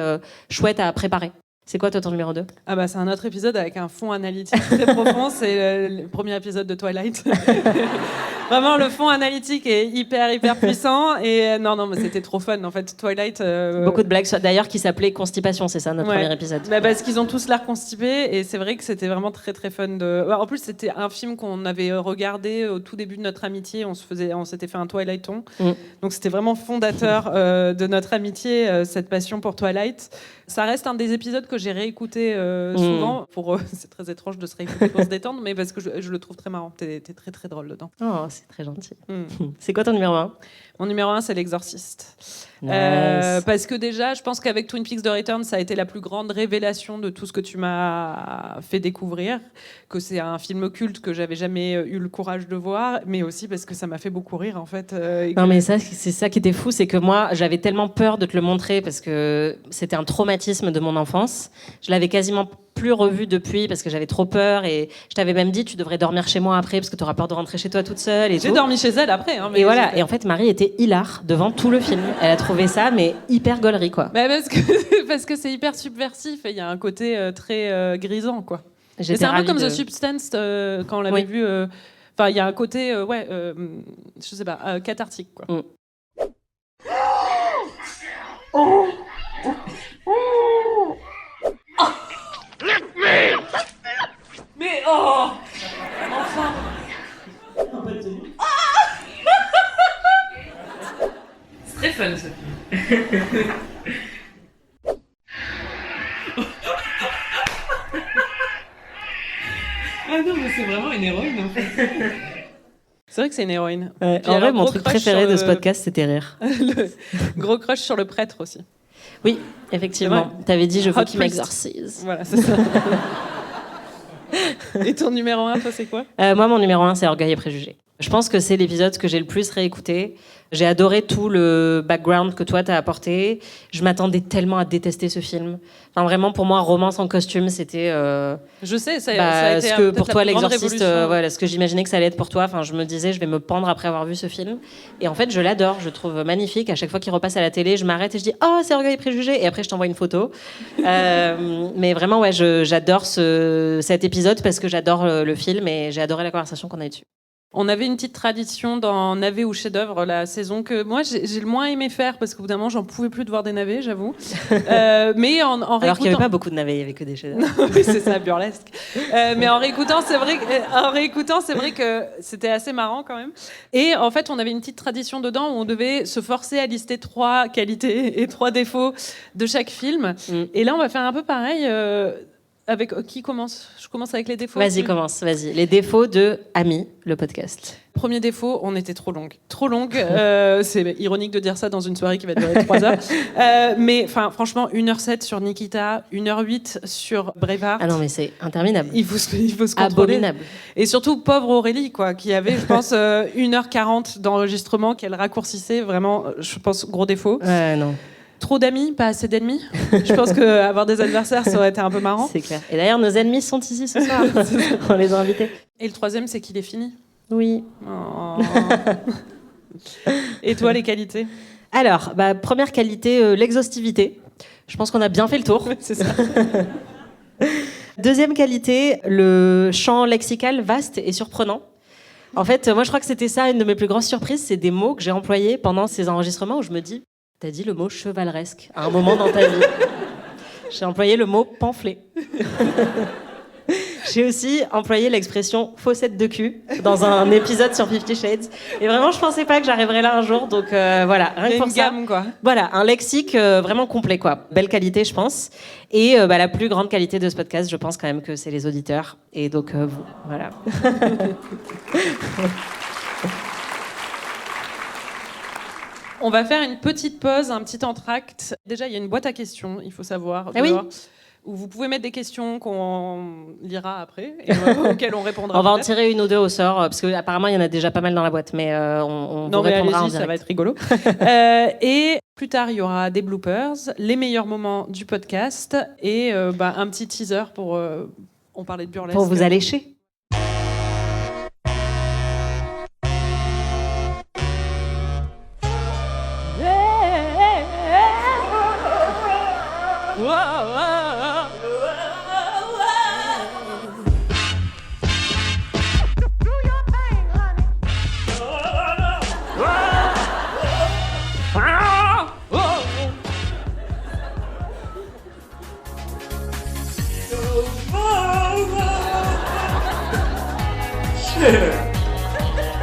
chouette à préparer. C'est quoi toi ton numéro 2? Ah bah c'est un autre épisode avec un fond analytique très profond, c'est le premier épisode de Twilight. Vraiment le fond analytique est hyper puissant et non mais c'était trop fun en fait Twilight. Beaucoup de blagues d'ailleurs qui s'appelaient Constipation, c'est ça notre Ouais. premier épisode. Bah parce qu'ils ont tous l'air constipés et c'est vrai que c'était vraiment très fun de. En plus c'était un film qu'on avait regardé au tout début de notre amitié, on s'était fait un Twilighton. Donc c'était vraiment fondateur de notre amitié cette passion pour Twilight. Ça reste un des épisodes que j'ai réécouté souvent pour c'est très étrange de se réécouter pour se détendre mais parce que je le trouve très marrant. T'es très drôle dedans. Oh, c'est très gentil. C'est quoi ton numéro 1? Mon numéro 1, c'est L'Exorciste. Nice. Parce que déjà, je pense qu'avec Twin Peaks The Return, ça a été la plus grande révélation de tout ce que tu m'as fait découvrir. Que c'est un film culte que j'avais jamais eu le courage de voir, mais aussi parce que ça m'a fait beaucoup rire, en fait. Non, mais ça, c'est ça qui était fou, c'est que moi, j'avais tellement peur de te le montrer parce que c'était un traumatisme de mon enfance. vacances. Je l'avais quasiment plus revu depuis parce que j'avais trop peur et je t'avais même dit tu devrais dormir chez moi après parce que tu auras peur de rentrer chez toi toute seule. J'ai dormi chez elle après. Hein, mais et voilà. Et en fait, Marie était hilar devant tout le film. Elle a trouvé ça mais hyper gaulerie quoi. Bah parce que c'est hyper subversif et il y a un côté très grisant quoi. C'est un peu comme The Substance quand on l'avait vu. Enfin, il y a un côté je sais pas cathartique quoi. Mais oh enfin c'est très fun ce film. Ah non, mais c'est vraiment une héroïne en fait. C'est vrai que c'est une héroïne. En vrai, mon truc préféré de ce podcast, c'était rire. Le gros crush sur le prêtre aussi. Oui, effectivement. T'avais dit, je veux qu'il m'exorcise. Voilà, c'est ça. Et ton numéro 1, toi, c'est quoi ? Moi, mon numéro 1, c'est Orgueil et Préjugés. Je pense que c'est l'épisode que j'ai le plus réécouté. J'ai adoré tout le background que toi, t'as apporté. Je m'attendais tellement à détester ce film. Enfin, vraiment, pour moi, Romance en costume, c'était... Je sais, ça a été ce que pour toi, L'Exorciste, voilà, ce que j'imaginais que ça allait être pour toi. Enfin, je me disais, je vais me pendre après avoir vu ce film. Et en fait, je l'adore. Je le trouve magnifique. À chaque fois qu'il repasse à la télé, je m'arrête et je dis « Oh, c'est Orgueil et Préjugés !» Et après, je t'envoie une photo. Mais vraiment, ouais, j'adore cet épisode parce que j'adore le film et j'ai adoré la conversation qu'on a eue dessus. On avait une petite tradition dans Navet ou chef-d'œuvre, la saison que moi j'ai le moins aimé faire parce qu'au bout d'un moment j'en pouvais plus de voir des navets, j'avoue. Mais en réécoutant... Alors qu'il n'y avait pas beaucoup de navets, il n'y avait que des chefs-d'œuvre. Oui, c'est ça, burlesque. Mais en réécoutant, c'est vrai que c'était assez marrant quand même. Et en fait, on avait une petite tradition dedans où on devait se forcer à lister 3 qualités et 3 défauts de chaque film. Et là, on va faire un peu pareil. Avec qui commence ? Je commence avec les défauts. Vas-y. Les défauts de Ami, le podcast. Premier défaut, on était trop longue. Trop longue. C'est ironique de dire ça dans une soirée qui va durer 3 heures. Mais franchement, 1h07 sur Nikita, 1h08 sur Braveheart. Ah non, mais c'est interminable. Il faut se contrôler. Abominable. Et surtout, pauvre Aurélie, quoi, qui avait, je pense, 1h40 d'enregistrement qu'elle raccourcissait. Vraiment, je pense, gros défaut. Ouais, non. Trop d'amis, pas assez d'ennemis. Je pense qu'avoir des adversaires, ça aurait été un peu marrant. C'est clair. Et d'ailleurs, nos ennemis sont ici ce soir. On les a invités. Et le 3e, c'est qu'il est fini. Oui. Oh. Et toi, les qualités ? Alors, première qualité, l'exhaustivité. Je pense qu'on a bien fait le tour. C'est ça. Deuxième qualité, le champ lexical vaste et surprenant. En fait, moi, je crois que c'était ça, une de mes plus grosses surprises. C'est des mots que j'ai employés pendant ces enregistrements où je me dis... T'as dit le mot chevaleresque à un moment dans ta vie. J'ai employé le mot pamphlet. J'ai aussi employé l'expression fossette de cul dans un épisode sur 50 Shades. Et vraiment, je pensais pas que j'arriverais là un jour. Donc voilà, rien que pour ça. Gamme, quoi. Voilà, un lexique vraiment complet, quoi. Belle qualité, je pense. Et la plus grande qualité de ce podcast, je pense quand même que c'est les auditeurs. Et donc vous, voilà. On va faire une petite pause, un petit entracte. Déjà, il y a une boîte à questions, il faut savoir. Ah oui. Où vous pouvez mettre des questions qu'on lira après et auxquelles on répondra. On va en tirer une ou deux au sort, parce qu'apparemment, il y en a déjà pas mal dans la boîte, mais on vous répondra en direct. Ça va être rigolo. Et plus tard, il y aura des bloopers, les meilleurs moments du podcast et un petit teaser pour... on parlait de burlesque. Pour vous allécher.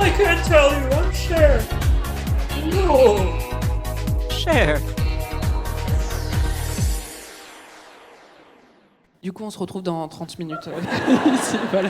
I can't tell you, I'm Cher. No. Cher. Du coup, on se retrouve dans 30 minutes. Ici, voilà.